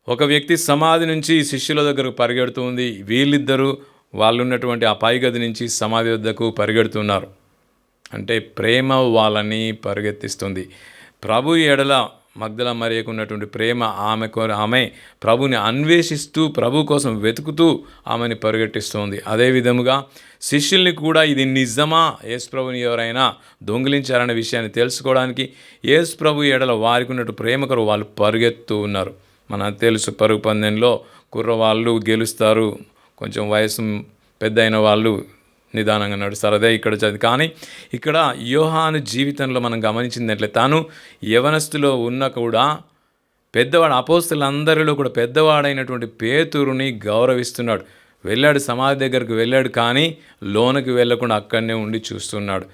ఒక వ్యక్తి సమాధి నుంచి శిష్యుల దగ్గరకు పరిగెడుతూ ఉంది. వీళ్ళిద్దరూ వాళ్ళు ఉన్నటువంటి ఆ పైగది నుంచి సమాధి వద్దకు పరిగెడుతున్నారు. అంటే ప్రేమ వాళ్ళని పరిగెత్తిస్తుంది. ప్రభు ఎడల మగ్దల మరియకు ఉన్నటువంటి ప్రేమ ఆమె ప్రభుని అన్వేషిస్తూ ప్రభు కోసం వెతుకుతూ ఆమెని పరిగెట్టిస్తుంది. అదే విధముగా శిష్యుల్ని కూడా ఇది నిజమా, యేసు ప్రభుని ఎవరైనా దొంగిలించారనే విషయాన్ని తెలుసుకోవడానికి యేసు ప్రభు ఎడల వారికి ఉన్నట్టు ప్రేమ కొరకు వాళ్ళు పరిగెత్తూ ఉన్నారు. మనకు తెలుసు, పరుగు పందెంలో కుర్రవాళ్ళు గెలుస్తారు, కొంచెం వయసు పెద్ద అయిన వాళ్ళు నిదానంగా నడుస్తారు. అదే ఇక్కడ చదివి. కానీ ఇక్కడ యోహాను జీవితంలో మనం గమనించిందంటే, తాను యవనస్తులో ఉన్న కూడా పెద్దవాడు, అపోస్తలులందరిలో కూడా పెద్దవాడైనటువంటి పేతురుని గౌరవిస్తున్నాడు. వెళ్ళాడు, సమాధి దగ్గరకు వెళ్ళాడు, కానీ లోనకి వెళ్ళకుండా అక్కడనే ఉండి చూస్తున్నాడు.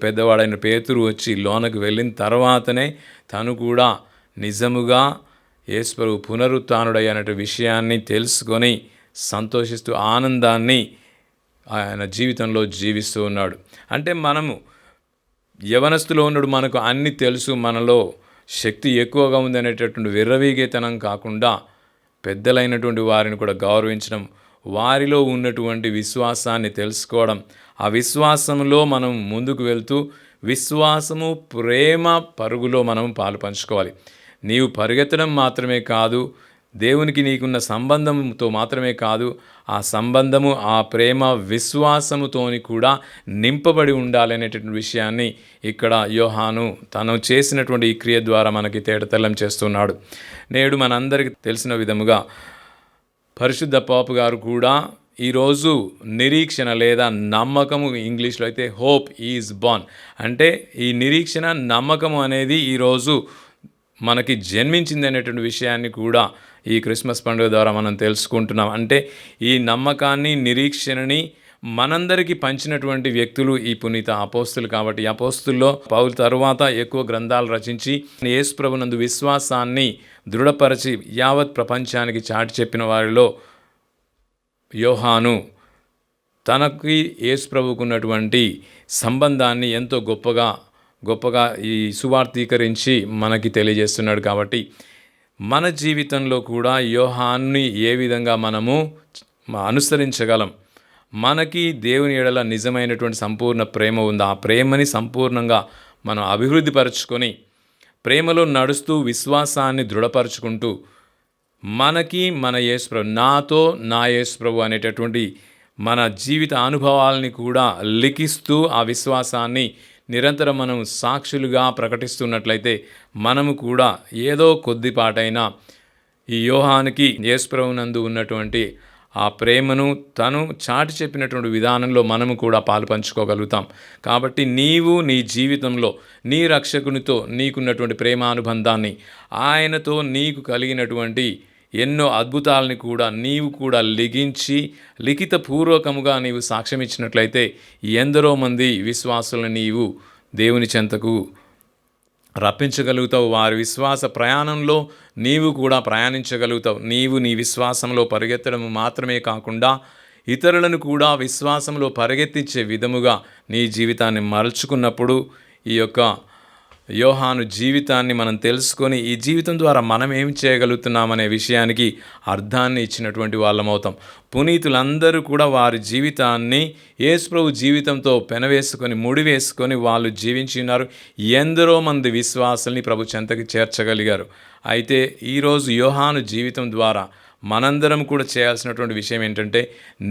పెద్దవాడైన పేతురు వచ్చి లోనకి వెళ్ళిన తర్వాతనే తను కూడా నిజముగా యేసు ప్రభువు పునరుత్థానుడయ్యనే విషయాన్ని తెలుసుకొని సంతోషిస్తూ ఆనందాన్ని ఆయన జీవితంలో జీవిస్తూ ఉన్నాడు. అంటే మనము యవనస్తులో ఉన్నాడు, మనకు అన్నీ తెలుసు, మనలో శక్తి ఎక్కువగా ఉంది అనేటటువంటి విర్రవీగేతనం కాకుండా పెద్దలైనటువంటి వారిని కూడా గౌరవించడం, వారిలో ఉన్నటువంటి విశ్వాసాన్ని తెలుసుకోవడం, ఆ విశ్వాసంలో మనం ముందుకు వెళ్తూ విశ్వాసము ప్రేమ పరుగులో మనం పాలు పంచుకోవాలి. నీవు పరిగెత్తడం మాత్రమే కాదు, దేవునికి నీకున్న సంబంధంతో మాత్రమే కాదు, ఆ సంబంధము, ఆ ప్రేమ విశ్వాసముతోని కూడా నింపబడి ఉండాలి అనేటటువంటి విషయాన్ని ఇక్కడ యోహాను తను చేసినటువంటి ఈ క్రియ ద్వారా మనకి తేటతెల్లం చేస్తున్నాడు. నేడు మనందరికీ తెలిసిన విధముగా పరిశుద్ధ పాపు గారు కూడా ఈరోజు నిరీక్షణ లేదా నమ్మకము, ఇంగ్లీష్లో అయితే హోప్ ఈజ్ బార్న్, అంటే ఈ నిరీక్షణ నమ్మకము అనేది ఈరోజు మనకి జన్మించింది అనేటువంటి విషయాన్ని కూడా ఈ క్రిస్మస్ పండుగ ద్వారా మనం తెలుసుకుంటున్నాం. అంటే ఈ నమ్మకాన్ని, నిరీక్షణని మనందరికీ పంచినటువంటి వ్యక్తులు ఈ పునీత అపోస్తులు. కాబట్టి అపోస్తుల్లో పౌలు తరువాత ఎక్కువ గ్రంథాలు రచించి యేసు ప్రభునందు విశ్వాసాన్ని దృఢపరచి యావత్ ప్రపంచానికి చాటి చెప్పిన వారిలో యోహాను తనకి యేసు ప్రభుకున్నటువంటి సంబంధాన్ని ఎంతో గొప్పగా ఈ సువార్తీకరించి మనకి తెలియజేస్తున్నాడు. కాబట్టి మన జీవితంలో కూడా యోహాన్ని ఏ విధంగా మనము అనుసరించగలం, మనకి దేవుని ఎడల నిజమైనటువంటి సంపూర్ణ ప్రేమ ఉంది, ఆ ప్రేమని సంపూర్ణంగా మనం అభివృద్ధిపరచుకొని ప్రేమలో నడుస్తూ విశ్వాసాన్ని దృఢపరచుకుంటూ మనకి మన యేసు ప్రభు, నాతో నా యేసు ప్రభు అనేటటువంటి మన జీవిత అనుభవాలని కూడా లిఖిస్తూ ఆ విశ్వాసాన్ని నిరంతరం మనం సాక్షులుగా ప్రకటిస్తున్నట్లయితే మనము కూడా ఏదో కొద్దిపాటైనా ఈ యోహానుకి యేసు ప్రభువునందు ఉన్నటువంటి ఆ ప్రేమను తను చాటి చెప్పినటువంటి విధానంలో మనము కూడా పాలు పంచుకోగలుగుతాం. కాబట్టి నీవు నీ జీవితంలో నీ రక్షకునితో నీకున్నటువంటి ప్రేమానుబంధాన్ని, ఆయనతో నీకు కలిగినటువంటి ఎన్నో అద్భుతాలని కూడా నీవు కూడా లిఖించి లిఖితపూర్వకముగా నీవు సాక్ష్యం ఇచ్చినట్లయితే ఎందరో మంది విశ్వాసులను నీవు దేవుని చెంతకు రప్పించగలుగుతావు. వారి విశ్వాస ప్రయాణంలో నీవు కూడా ప్రయాణించగలుగుతావు. నీవు నీ విశ్వాసంలో పరిగెత్తడం మాత్రమే కాకుండా ఇతరులను కూడా విశ్వాసంలో పరిగెత్తించే విధముగా నీ జీవితాన్ని మలుచుకున్నప్పుడు ఈ యొక్క యోహాను జీవితాన్ని మనం తెలుసుకొని ఈ జీవితం ద్వారా మనం ఏం చేయగలుగుతున్నామనే విషయానికి అర్థాన్ని ఇచ్చినటువంటి వాళ్ళమవుతాం. పునీతులందరూ కూడా వారి జీవితాన్ని యేసుప్రభు జీవితంతో పెనవేసుకొని ముడివేసుకొని వాళ్ళు జీవించి ఉన్నారు. ఎందరో మంది విశ్వాసుల్ని ప్రభు చెంతకి చేర్చగలిగారు. అయితే ఈరోజు యోహాను జీవితం ద్వారా మనందరం కూడా చేయాల్సినటువంటి విషయం ఏంటంటే,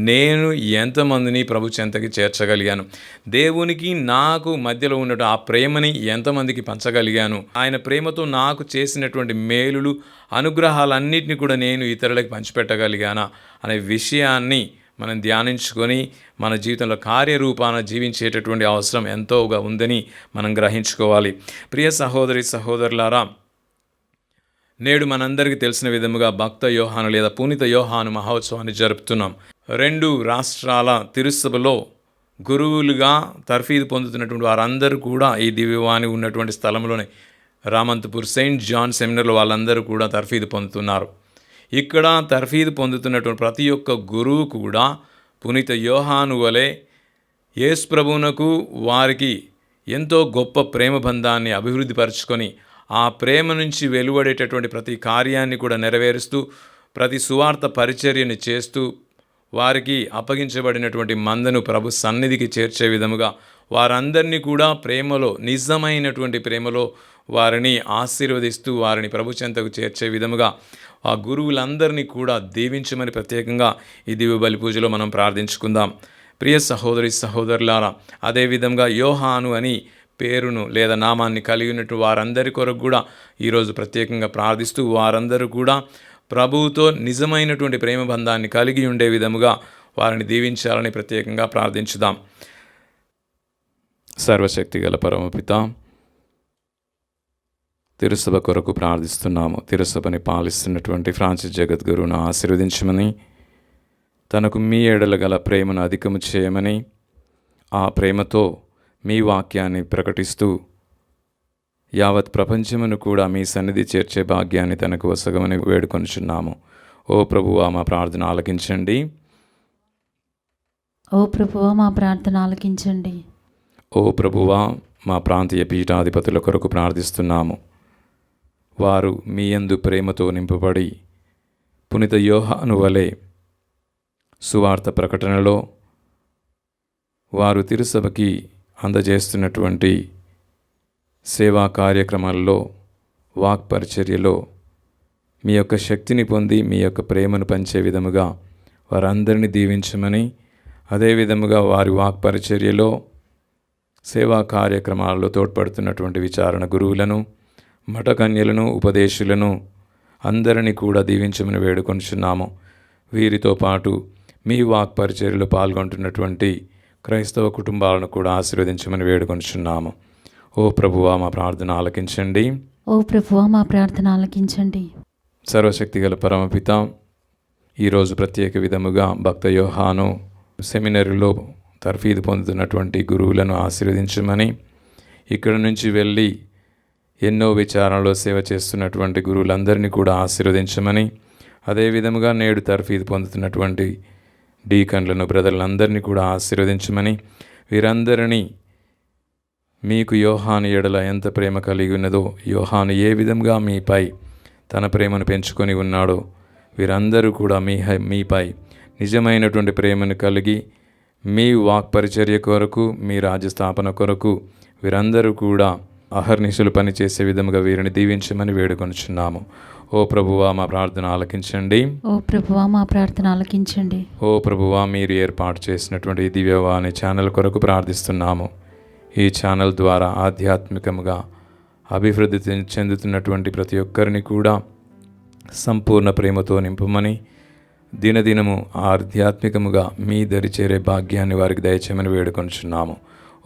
నేను ఎంతమందిని ప్రభు చెంతకి చేర్చగలిగాను, దేవునికి నాకు మధ్యలో ఉన్నట్టు ఆ ప్రేమని ఎంతమందికి పంచగలిగాను, ఆయన ప్రేమతో నాకు చేసినటువంటి మేలులు అనుగ్రహాలన్నింటినీ కూడా నేను ఇతరులకు పంచిపెట్టగలిగానా అనే విషయాన్ని మనం ధ్యానించుకొని మన జీవితంలో కార్యరూపాన జీవించేటటువంటి అవసరం ఎంతోగా ఉందని మనం గ్రహించుకోవాలి. ప్రియ సహోదరి సహోదరులారా, నేడు మనందరికీ తెలిసిన విధముగా భక్త యోహాను లేదా పునీత యోహాను మహోత్సవాన్ని జరుపుతున్నాం. 2 రాష్ట్రాల తిరుసభలో గురువులుగా తర్ఫీదు పొందుతున్నటువంటి వారందరూ కూడా ఈ దివ్యవాణి ఉన్నటువంటి స్థలంలోనే రామంతపూర్ సెయింట్ జాన్ సెమినర్లో వాళ్ళందరూ కూడా తర్ఫీదు పొందుతున్నారు. ఇక్కడ తర్ఫీదు పొందుతున్నటువంటి ప్రతి ఒక్క గురువు కూడా పునీత యోహాను వలె యేసు ప్రభువునకు వారికి ఎంతో గొప్ప ప్రేమ బంధాన్ని అభివృద్ధిపరచుకొని ఆ ప్రేమ నుంచి వెలువడేటటువంటి ప్రతి కార్యాన్ని కూడా నెరవేరుస్తూ ప్రతి సువార్త పరిచర్యని చేస్తూ వారికి అప్పగించబడినటువంటి మందను ప్రభు సన్నిధికి చేర్చే విధముగా వారందరినీ కూడా ప్రేమలో, నిజమైనటువంటి ప్రేమలో వారిని ఆశీర్వదిస్తూ వారిని ప్రభు చెంతకు చేర్చే విధముగా ఆ గురువులందరినీ కూడా దీవించమని ప్రత్యేకంగా ఈ దివ్య బలి పూజలో మనం ప్రార్థించుకుందాం. ప్రియ సహోదరి సహోదరులారా, అదేవిధంగా యోహాను అని పేరును లేదా నామాన్ని కలిగి ఉన్నట్టు వారందరి కొరకు కూడా ఈరోజు ప్రత్యేకంగా ప్రార్థిస్తూ వారందరూ కూడా ప్రభువుతో నిజమైనటువంటి ప్రేమ బంధాన్ని కలిగి ఉండే విధముగా వారిని దీవించాలని ప్రత్యేకంగా ప్రార్థించుదాం. సర్వశక్తిగల పరమపిత, తిరుసభ కొరకు ప్రార్థిస్తున్నాము. తిరుసభని పాలిస్తున్నటువంటి ఫ్రాన్సిస్ జగద్గురువును ఆశీర్వదించమని, తనకు మీ ఎడల గల ప్రేమను అధికము చేయమని, ఆ ప్రేమతో మీ వాక్యాన్ని ప్రకటిస్తూ యావత్ ప్రపంచమును కూడా మీ సన్నిధి చేర్చే భాగ్యాన్ని తనకు వసగమని వేడుకొనుచున్నాము. ఓ ప్రభువా, మా ప్రార్థన ఆలకించండి.
ఓ ప్రభువా, మా ప్రార్థన ఆలకించండి.
ఓ ప్రభువా, మా ప్రాంతీయ పీఠాధిపతుల కొరకు ప్రార్థిస్తున్నాము. వారు మీ యందు ప్రేమతో నింపబడి పునీత యోహాను వలె సువార్త ప్రకటనలో వారు తిరుసభకి అందజేస్తున్నటువంటి సేవా కార్యక్రమాల్లో, వాక్పరిచర్యలో మీ యొక్క శక్తిని పొంది మీ యొక్క ప్రేమను పంచే విధముగా వారందరినీ దీవించమని, అదేవిధముగా వారి వాక్పరిచర్యలో సేవా కార్యక్రమాల్లో తోడ్పడుతున్నటువంటి విచారణ గురువులను, మఠకన్యలను, ఉపదేశులను అందరినీ కూడా దీవించమని వేడుకొంటున్నాము. వీరితో పాటు మీ వాక్పరిచర్యలో పాల్గొంటున్నటువంటి క్రైస్తవ కుటుంబాలను కూడా ఆశీర్వదించమని వేడుకొంటున్నాము. ఓ ప్రభువా, మా ప్రార్థన ఆలకించండి.
ఓ ప్రభువా, మా ప్రార్థన ఆలకించండి.
సర్వశక్తిగల పరమపిత, ఈరోజు ప్రత్యేక విధముగా భక్త యోహాను సెమినరీలో తర్ఫీదు పొందుతున్నటువంటి గురువులను ఆశీర్వదించమని, ఇక్కడ నుంచి వెళ్ళి ఎన్నో విచారణలో సేవ చేస్తున్నటువంటి గురువులందరినీ కూడా ఆశీర్వదించమని, అదేవిధముగా నేడు తర్ఫీదు పొందుతున్నటువంటి డీకన్లను, బ్రదర్లందరినీ కూడా ఆశీర్వదించమని, వీరందరినీ మీకు యోహాను ఎడల ఎంత ప్రేమ కలిగి ఉన్నదో, యోహాను ఏ విధంగా మీపై తన ప్రేమను పెంచుకొని ఉన్నాడో, వీరందరూ కూడా మీపై నిజమైనటువంటి ప్రేమను కలిగి మీ వాక్పరిచర్య కొరకు, మీ రాజ్యస్థాపన కొరకు వీరందరూ కూడా అహర్నిశలు పనిచేసే విధముగా వీరిని దీవించమని వేడుకొనుచున్నాము. ఓ ప్రభువా, మా ప్రార్థన ఆలకించండి.
ఓ ప్రభువా, మా ప్రార్థన ఆలకించండి.
ఓ ప్రభువా, మీరు ఏర్పాటు చేసినటువంటి దివ్యవాణి ఛానల్ కొరకు ప్రార్థిస్తున్నాము. ఈ ఛానల్ ద్వారా ఆధ్యాత్మికంగా అభివృద్ధి చెందుతున్నటువంటి ప్రతి ఒక్కరిని కూడా సంపూర్ణ ప్రేమతో నింపమని, దినదినము ఆధ్యాత్మికముగా మీ దరి చేరే భాగ్యాన్ని వారికి దయచేయమని వేడుకొంటున్నాము.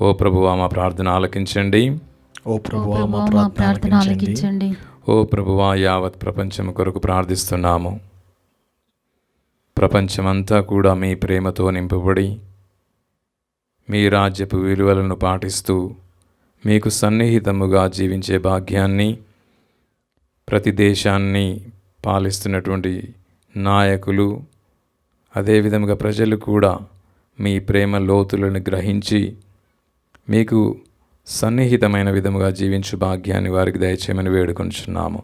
ఓ ప్రభువా, మా ప్రార్థన ఆలకించండి.
ఓ ప్రభువా, మా ప్రార్థన ఆలకించండి.
ఓ ప్రభువా, యావత్ ప్రపంచం కొరకు ప్రార్థిస్తున్నాము. ప్రపంచమంతా కూడా మీ ప్రేమతో నింపబడి మీ రాజ్యపు విలువలను పాటిస్తూ మీకు సన్నిహితముగా జీవించే భాగ్యాన్ని ప్రతి దేశాన్ని పాలిస్తున్నటువంటి నాయకులు అదేవిధంగా ప్రజలు కూడా మీ ప్రేమ లోతులను గ్రహించి మీకు సన్నిహితమైన విధముగా జీవించు భాగ్యాన్ని వారికి దయచేయమని వేడుకొంచున్నాము.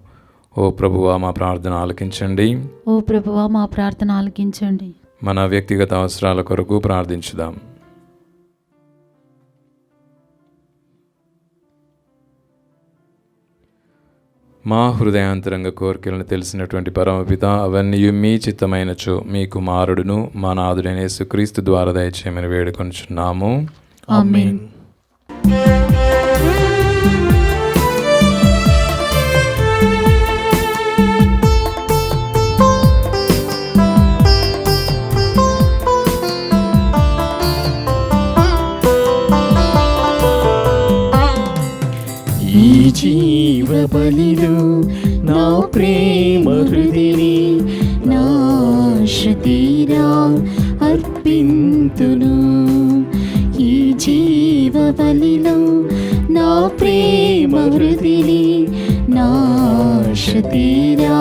ఓ ప్రభువా, మా ప్రార్థన ఆలకించండి.
ఓ ప్రభువా, మా ప్రార్థన ఆలకించండి.
మన వ్యక్తిగత అవసరాల కొరకు ప్రార్థించుదాం. మా హృదయాంతరంగ కోరికలను తెలిసినటువంటి పరమపిత, అవన్నీ మీ చిత్తమైనచో మీ కుమారుడును మా నాథుడైన యేసుక్రీస్తు ద్వారా దయచేయమని వేడుకొంచున్నాము.
ఆమేన్.
ఈ జీవ బలిలో నా ప్రేమ హృదిని
నాశతీరా అర్పింతును. ఈ జీవ బలిలో నా ప్రేమ హృదిని నాశతీరా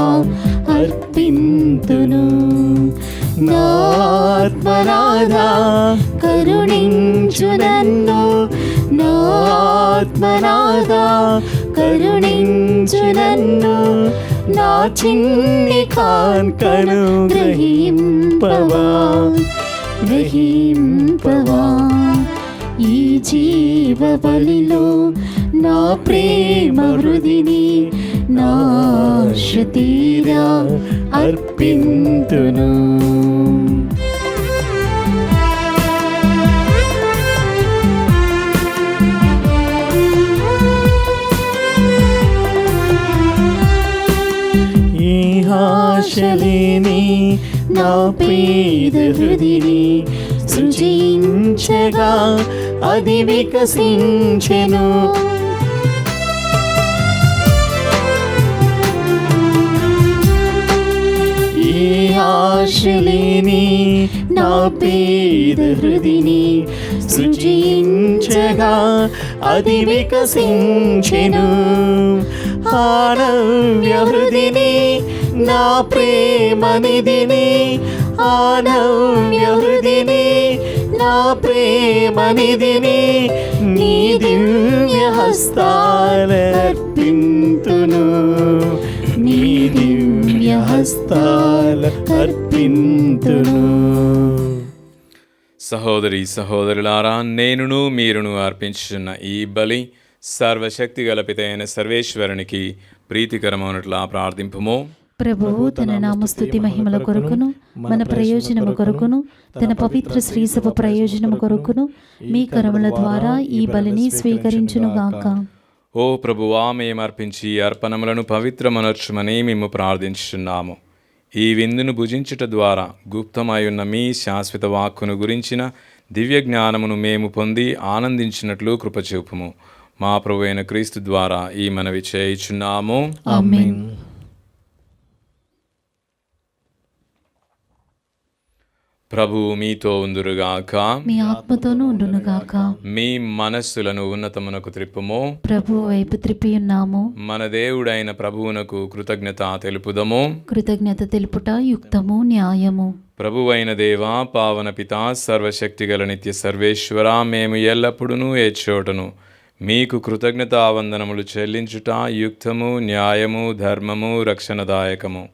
అర్పింతును. నా ఆత్మనాథా కరుణించు నన్ను, నా ఆత్మనాథా కరుణించు నన్ను, నా చిన్ని కాంకను గ్రహింపవా గ్రహింపవా. ఈ జీవ బలిలో నా ప్రేమ హృదిని నాశతీరా అర్పింతును.
ఆశలేని నా పేద హృదిని సృజించగా అది వికసించెను. ఏ ఆశలేని నా పేద హృదిని సృజించగా అది వికసించెను. ఆనవ్య హృదిని నా ప్రేమ నిధిని, ఆనవ్య హృదిని నా ప్రేమ నిధిని నీ దివ్య హస్తాలర్పింతును. నీ దివ్య హస్తాలర్పింతును.
సహోదరి సహోదరులారా, నేనును మీరును అర్పించున్న ఈ బలి సర్వశక్తి గల పితైన సర్వేశ్వరునికి ప్రీతికరమైనట్లా ప్రార్థింపుము.
ప్రభువు తన నామస్తుతి మహిమల కొరకును మన ప్రయోజనము కొరకును తన పవిత్ర శ్రీసభ ప్రయోజనము కొరకును మీ కరముల ద్వారా ఈ బలిని స్వీకరించునుగాక.
ఓ ప్రభువా, మేము అర్పించి అర్పణములను పవిత్రమనర్చుమని మేము ప్రార్థించున్నాము. ఈ విందును భుజించుట ద్వారా గుప్తమయున్న మీ శాశ్వత వాక్కును గురించిన దివ్య జ్ఞానమును మేము పొంది ఆనందించినట్లు కృపచూపుము. మా ప్రభువైన క్రీస్తు ద్వారా ఈ మనవి చేయుచున్నాము.
ఆమేన్.
ప్రభువు మీతో ఉందురుగాక,
మీ ఆత్మతోనూ ఉండునుగాక.
మీ మనస్సులను ఉన్నతమునకు త్రిప్పుము.
ప్రభువు వైపు త్రిప్పి ఉన్నాము.
మన దేవుడైన ప్రభువునకు కృతజ్ఞత తెలుపుదము.
కృతజ్ఞత తెలుపుట యుక్తము, న్యాయము.
ప్రభువైన దేవా, పావన పితా, సర్వశక్తిగల నిత్య సర్వేశ్వర, మేము ఎల్లప్పుడూ ఏ చోటను మీకు కృతజ్ఞతావందనములు చెల్లించుట యుక్తము, న్యాయము, ధర్మము, రక్షణదాయకము.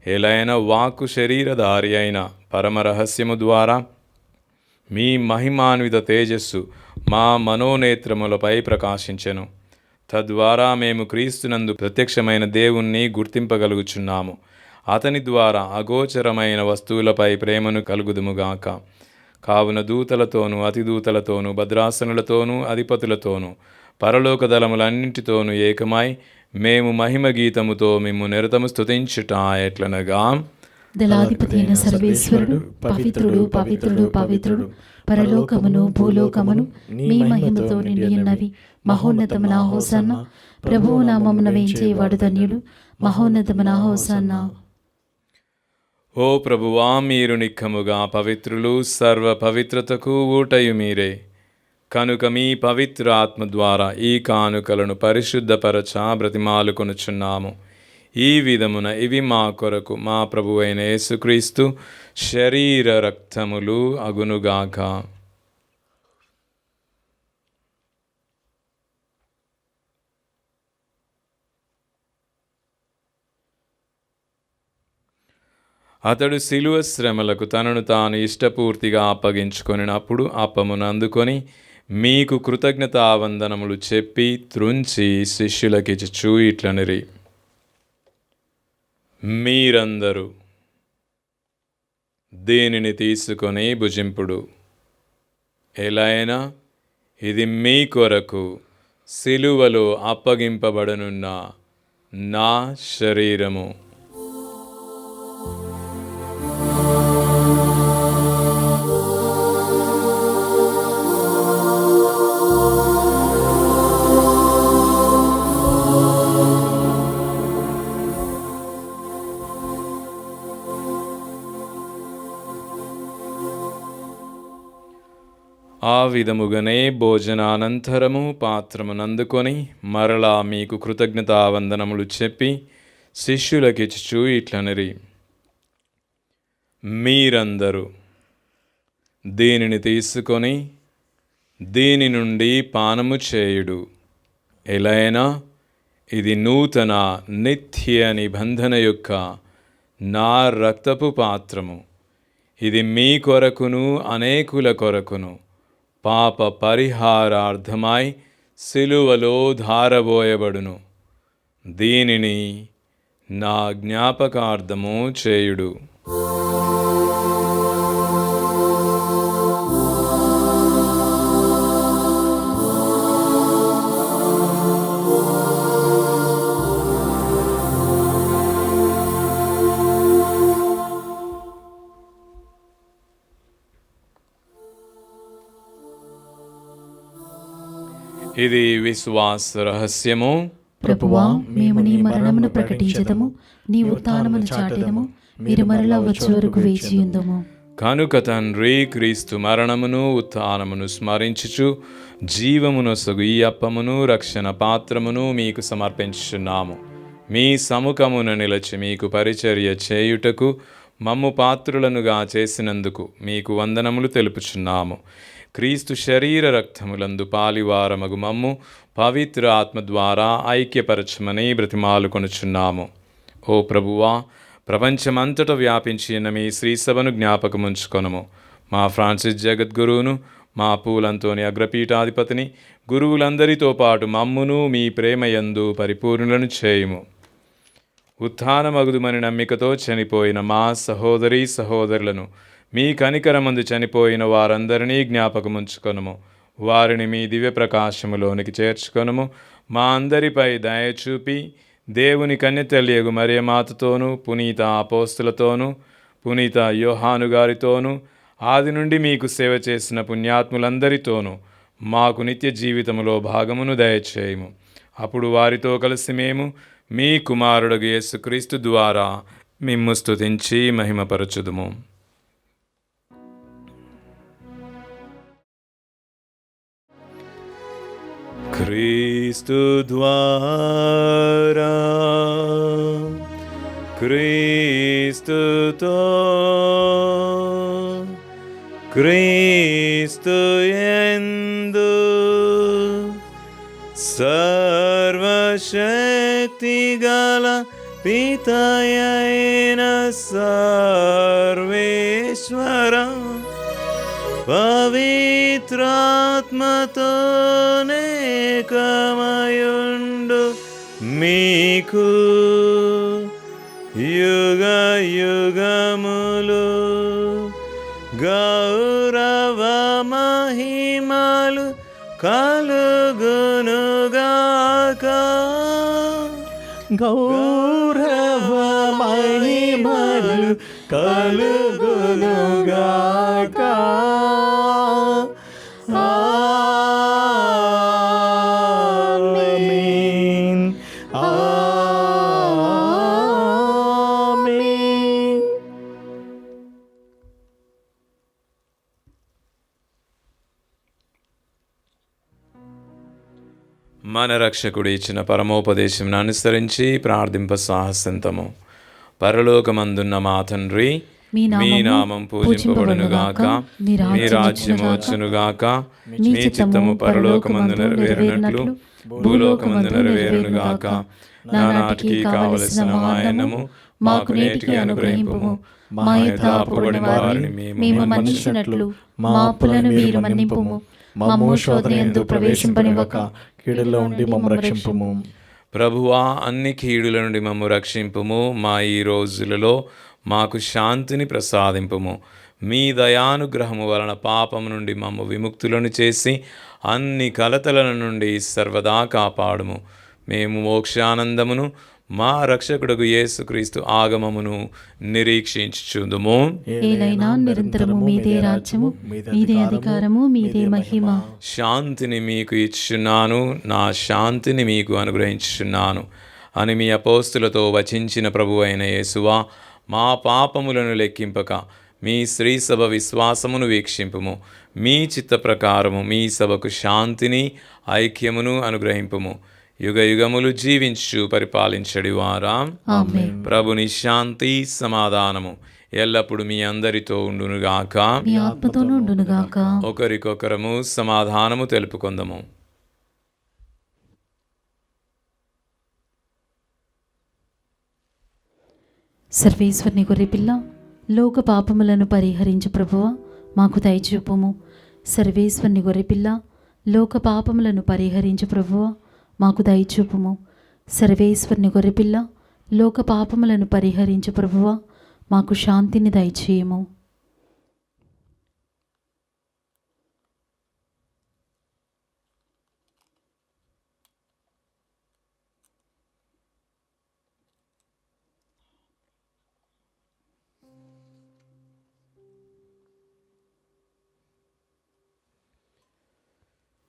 ఎలైన వాక్కు శరీరధారి అయిన పరమరహస్యము ద్వారా మీ మహిమాన్విత తేజస్సు మా మనోనేత్రములపై ప్రకాశించెను. తద్వారా మేము క్రీస్తునందు ప్రత్యక్షమైన దేవుణ్ణి గుర్తింపగలుగుచున్నాము. అతని ద్వారా అగోచరమైన వస్తువులపై ప్రేమను కలుగుదుముగాక. కావున దూతలతోనూ అతిదూతలతోనూ భద్రాసనులతోనూ అధిపతులతోనూ పరలోక దళములన్నింటితోనూ ఏకమై మేము మహిమ గీతముతో మేము నిరతము స్తుతించుట ఎట్లనగా,
దళాధిపతి అయిన సర్వేశ్వరుడు పవిత్రుడు పవిత్రుడు పవిత్రుడు, పరలోకమును భూలోకమును మీ మహిమతో నిండి ఉన్నవి. మహోన్నతమున హోసన్న. ప్రభువు నామమున వేంచేవాడు ధన్యుడు. మహోన్నతమున హోసన్న.
ఓ ప్రభువా, మీరు నిక్కముగా పవిత్రులు, సర్వ పవిత్రతకు ఊటయు మీరే. కనుక మీ పవిత్ర ఆత్మ ద్వారా ఈ కానుకలను పరిశుద్ధపరచ బ్రతిమాలుకొనుచున్నాము. ఈ విధమున ఇవి మా కొరకు మా ప్రభువైన యేసుక్రీస్తు శరీర రక్తములు అగునుగాక. అతడు శిలువ శ్రమలకు తనను తాను ఇష్టపూర్తిగా అప్పగించుకొనినప్పుడు అప్పమును అందుకొని మీకు కృతజ్ఞతావందనములు చెప్పి త్రుంచి శిష్యులకిచ్చుచూ ఇట్లనిరి: మీరందరూ దీనిని తీసుకొని భుజింపుడు. ఎలైనా ఇది మీ కొరకు శిలువలో అప్పగింపబడనున్న నా శరీరము. ఆ విధముగానే భోజనానంతరము పాత్రమునందుకొని మరలా మీకు కృతజ్ఞతావందనములు చెప్పి శిష్యులకిచ్చుచూ ఇట్లనిరి: మీరందరూ దీనిని తీసుకొని దీని నుండి పానము చేయుడు. ఎలైనా ఇది నూతన నిత్య నిబంధన యొక్క నా రక్తపు పాత్రము. ఇది మీ కొరకును అనేకుల కొరకును పాప పరిహారార్థమై సిలువలో ధారబోయబడును. దీనిని నా జ్ఞాపకార్థము చేయుడు. ఇది విశ్వాస రహస్యము.
ప్రభువా, మేము నీ మరణమును ప్రకటించదము, నీ ఉత్థానమును చాటెదము, మీరు మరలా వచ్చే వరకు వేచియుందుము.
కనుక తండ్రి, క్రీస్తు మరణమును ఉత్థానమును స్మరించుచు జీవమునొసగు ఈ అప్పమును రక్షణ పాత్రమును మీకు సమర్పించుచున్నాము. మీ సముఖమున నిలచి మీకు పరిచర్య చేయుటకు మమ్ము పాత్రులనుగా చేసినందుకు మీకు వందనములు తెలుపుచున్నాము. క్రీస్తు శరీర రక్తములందు పాలివారమగు మమ్ము పవిత్ర ఆత్మ ద్వారా ఐక్యపరచమని బ్రతిమాలుకొనుచున్నాము. ఓ ప్రభువా, ప్రపంచమంతట వ్యాపించి ఉన్న మీ శ్రీసభను జ్ఞాపకముంచుకొనుము. మా ఫ్రాన్సిస్ జగద్గురువును, మా పూలంతోని అగ్రపీఠాధిపతిని, గురువులందరితో పాటు మమ్మును మీ ప్రేమయందు పరిపూర్ణులను చేయుము. ఉత్థానమగుదుమని నమ్మికతో చనిపోయిన మా సహోదరీ సహోదరులను, మీ కనికరమందు చనిపోయిన వారందరినీ జ్ఞాపకముంచుకొనుము. వారిని మీ దివ్య ప్రకాశములోనికి చేర్చుకొనుము. మా అందరిపై దయచూపి దేవుని కన్యతల్లియగు మరియమాతతోనూ, పునీత అపోస్తులతోనూ, పునీత యోహాను గారితోనూ, ఆది నుండి మీకు సేవ చేసిన పుణ్యాత్ములందరితోనూ మాకు నిత్య జీవితములో భాగమును దయచేయము. అప్పుడు వారితో కలిసి మేము మీ కుమారుడు యేసుక్రీస్తు ద్వారా మిమ్ము స్తుతించి మహిమపరచుదుము. క్రీస్తు ద్వారా, క్రీస్తుతో, క్రీస్తు యందు సర్వశక్తిగల పితయైన సర్వేశ్వర పవిత్రాత్మతో నేకమయుండు మీకు యుగ యుగములు గౌరవ మహిమలు కలుగునుగాక.
గౌరవ మహిమలు కలుగునుగాక. ఆమేన్. ఆమేన్.
మన రక్షకుడు ఇచ్చిన పరమోపదేశం అనుసరించి ప్రార్థింప సాహసంతము. పరలోకమందున్న మా తండ్రి, మీ నామం పూజింపబడునుగాక, మీ రాజ్యము వచ్చునుగాక, మీ చిత్తము పరలోకమందు నెరవేరునట్లు భూలోకమందు నెరవేరునుగాక. నానాటికి కావలసిన మాయనము మాకు నేటికి అనుగ్రహింపుము. మా యొద్ద అప్పుబడిన వారిని మేము మన్నించినట్లు మా అప్పులను మీరు మన్నింపుము. మమ్ము శోధనయందు ప్రవేశింపనివ్వక కీడులో ఉండి మమ్ము రక్షింపుము. ప్రభువా, అన్ని కీడుల నుండి మమ్ము రక్షింపుము. మా ఈ రోజులలో మాకు శాంతిని ప్రసాదింపుము. మీ దయానుగ్రహము వలన పాపము నుండి మమ్ము విముక్తులను చేసి అన్ని కలతల నుండి సర్వదా కాపాడుము. మేము మోక్షానందమును మా రక్షకుడగు యేసుక్రీస్తు ఆగమమును నిరీక్షించుచుందుము.
ఏలైనా నిరంతరము మీదే రాజ్యము, మీదే అధికారము, మీదే మహిమ.
శాంతిని మీకు ఇచ్చున్నాను, నా శాంతిని మీకు అనుగ్రహించుచున్నాను అని మీ అపోస్తులతో వచించిన ప్రభు అయిన యేసువా, మా పాపములను లెక్కింపక మీ శ్రీ సభ విశ్వాసమును వీక్షింపుము. మీ చిత్త ప్రకారము మీ సభకు శాంతిని ఐక్యమును అనుగ్రహింపుము. యుగ యుగములు జీవించు పరిపాలించడి వారా, ప్రభుని శాంతి సమాధానము ఎల్లప్పుడు మీ అందరితో ఉండునుగాక,
మీ ఆత్మతోనూ ఉండునుగాక.
ఒకరికొకరము సమాధానము తెలుపుకొందము.
సర్వేశ్వరుని గొర్రెపిల్ల, లోక పాపములను పరిహరించు ప్రభువా, మాకు దయచూపుము. సర్వేశ్వరుని గొర్రెపిల్ల, లోక పాపములను పరిహరించు ప్రభువా, మాకు దయచూపుము. సర్వేశ్వరుని గొర్రెపిల్ల, లోక పాపములను పరిహరించు ప్రభువా, మాకు శాంతిని దయచేయము.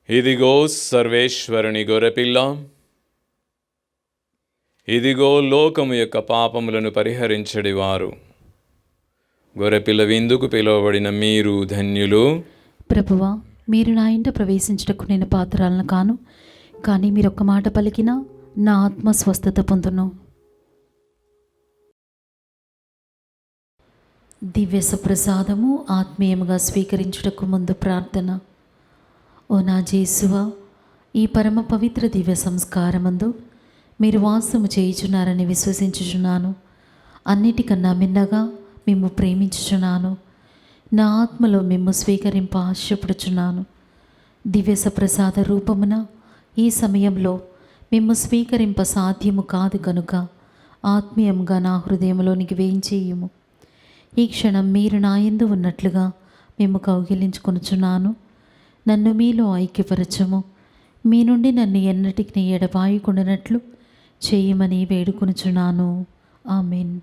ఇదిగో సర్వేశ్వరుని గొర్రెపిల్ల, ఇదిగో లోకము యొక్క పాపములను పరిహరించడి వారు. గొర్రెపిల్ల విందుకు పిలువబడిన మీరు ధన్యులు.
ప్రభువా, మీరు నా ఇంట ప్రవేశించుటకు నేను పాత్రలను కాను, కానీ మీరు ఒక్క మాట పలికినా నా ఆత్మ స్వస్థత పొందును. దివ్య సప్రసాదము ఆత్మీయముగా స్వీకరించుటకు ముందు ప్రార్థన. ఓ నా జేసువా, ఈ పరమ పవిత్ర దివ్య సంస్కారమందు మీరు వాసము చేయుచున్నారని విశ్వసించుచున్నాను. అన్నిటికన్నా మిన్నగా మిమ్ము ప్రేమించుచున్నాను. నా ఆత్మలో మిమ్ము స్వీకరింప ఆశపడుచున్నాను. దివ్య సప్రసాద రూపమున ఈ సమయంలో మిమ్ము స్వీకరింప సాధ్యము కాదు కనుక ఆత్మీయంగా నా హృదయంలోనికి వేయించేయుము. ఈ క్షణం మీరు నా యందు ఉన్నట్లుగా మిమ్ము కౌగిలించుకొనుచున్నాను. నన్ను మీలో ఐక్యపరచము. మీ నుండి నన్ను ఎన్నటికి ఎడబాయకుండానట్లు చేయమని వేడుకొనుచున్నాను. ఆమేన్.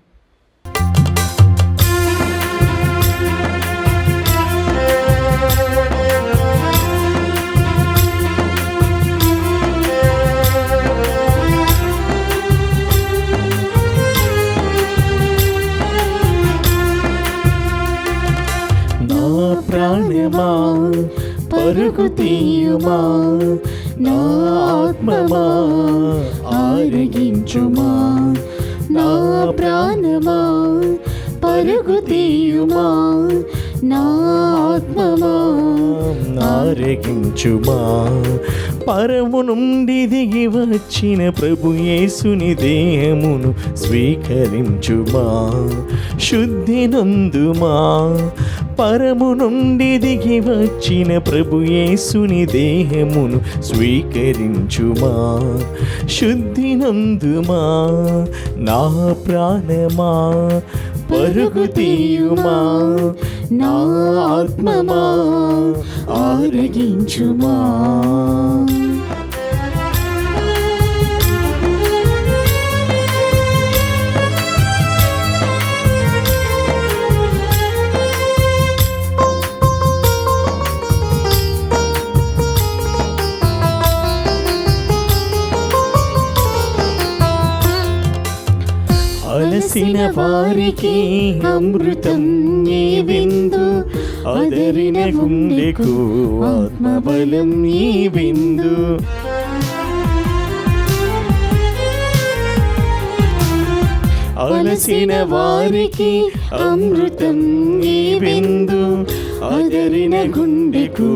నా ప్రాణమా పరుగు తీయుమా, నా ఆత్మమా ఆరగించుమా. నా ప్రాణమా పరుగు తీయుమా, నా ఆత్మమా ఆరగించుమా. పరము నుండి దిగి వచ్చిన ప్రభు యేసుని దేహమును స్వీకరించుమా, శుద్ధి నందుమా. పరము నుండి దిగి వచ్చిన ప్రభు యేసుని దేహమును స్వీకరించుమా, శుద్ధి నందుమా. నా ప్రాణమా పరుగు తీయుమా, నా ఆత్మమా ఆరగించుమా. అలసిన వారికి అమృతం నీ విందు, అదరిన గుండెకు ఆత్మబలం నీ విందు. అలసిన వారికి అమృతం ఈ విందు, అదరిన గుండెకు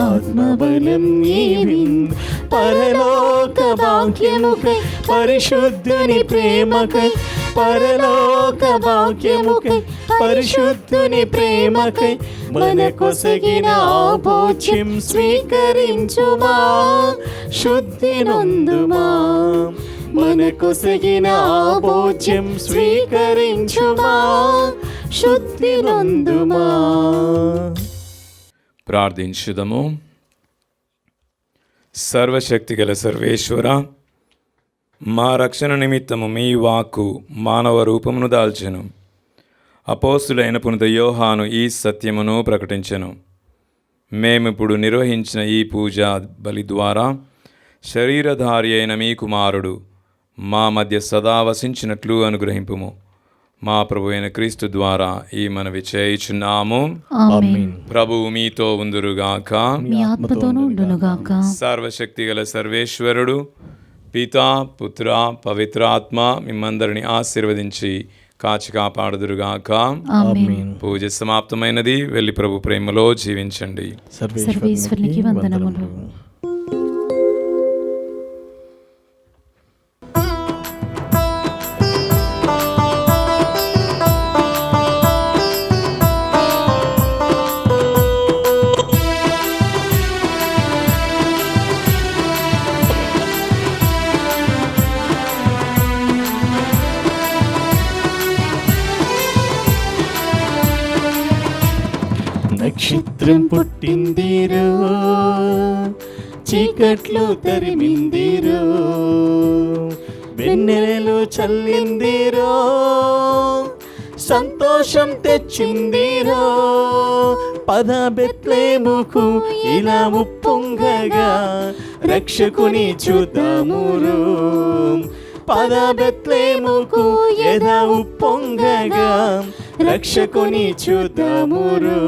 ఆత్మబలం ఈ విందు. పరలోక భాగ్యముకై పరిశుద్ధుని ప్రేమకై, పరలోక భాగ్యముకై పరిశుద్ధుని ప్రేమకై మన కొసగిన ఆ భోజ్యం స్వీకరించుమా, శుద్ధి నొందుమా. మన కొసగిన ఆ భోజ్యం స్వీకరించుమా, శుద్ధి నొందుమా.
ప్రార్థించుదము. సర్వశక్తిగల సర్వేశ్వర, మా రక్షణ నిమిత్తము మీ వాక్కు మానవ రూపమును దాల్చెను. అపోస్తులైన పునీత యోహాను ఈ సత్యమును ప్రకటించెను. మేమిప్పుడు నిర్వహించిన ఈ పూజా బలి ద్వారా శరీరధారి అయిన మీ కుమారుడు మా మధ్య సదా వసించినట్లు అనుగ్రహింపుము. మా ప్రభు అయిన క్రీస్తు ద్వారా ఈ మనవి చేయుచున్నాము.
ఆమేన్.
ప్రభువు మీతో ఉందురుగాక.
మీ ఆత్మతోనూ ఉండునుగాక.
సర్వశక్తిగల సర్వేశ్వరుడు పితా, పుత్ర, పవిత్రాత్మ మిమ్మందరిని ఆశీర్వదించి కాచి కాపాడుదురుగాక.
ఆమేన్.
పూజ సమాప్తమైనది. వెళ్ళి ప్రభు ప్రేమలో జీవించండి.
సర్వేశ్వరునికి వందనములు.
నక్షత్రం పుట్టిందిరో, చీకట్లు తరిమిందిరో, వెన్నెలలో చల్లిందిరో, సంతోషం తెచ్చిందిరో. పద బెత్లెహేముకు ఇలా ఉప్పొంగగా, రక్షకుని చూద్దామురో. పద బెత్లెహేముకు ఎదా ఉప్పొంగగా, రక్షకుని చూద్దామురో.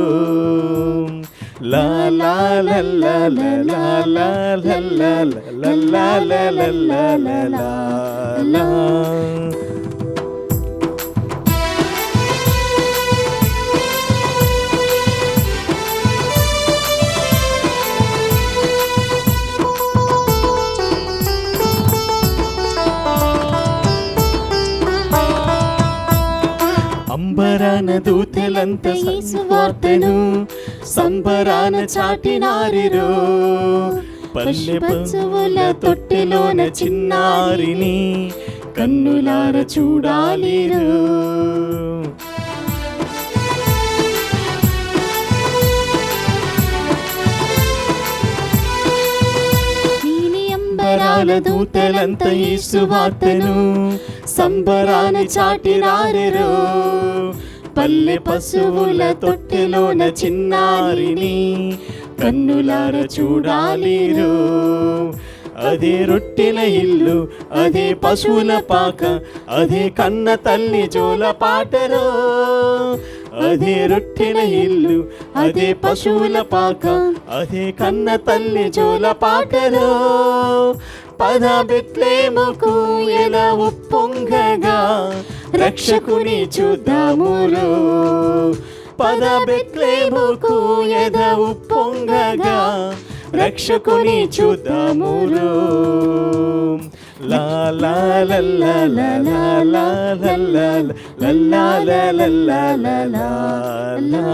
లా లా లా లా లా లా లా లా లా లా లా లా లా లా లా. అంబరాన దూతలంత ఈ సువార్తను సంబరాన చాటినారిరో. పల్లె పశువుల తొట్టెలోన చిన్నారిని కన్నులార చూడాలిరో. అంబరాల దూతలంత ఈ సువార్తను సంబరాన చాటినారిరో. పల్లె పశువుల తొట్టెలోన చిన్నారిని కన్నులార చూడాలిరో. అదే రొట్టెల ఇల్లు, అదే పశువుల పాక, అదే కన్న తల్లి జోల పాటరో. అదే రొట్టెల ఇల్లు, అదే పశువుల పాక, అదే కన్న తల్లి జోల పాటరో. పద బెత్లెహేముకు ఎలా ఉప్పొంగగా, రక్షకుని చూద్దామురో. పద బెత్లెహేముకు ఎదా ఉప్పొంగగా, రక్షకుని చూద్దామురో. లా లా లా లా లా లా లా లా లా లా లా లా లా లా లా.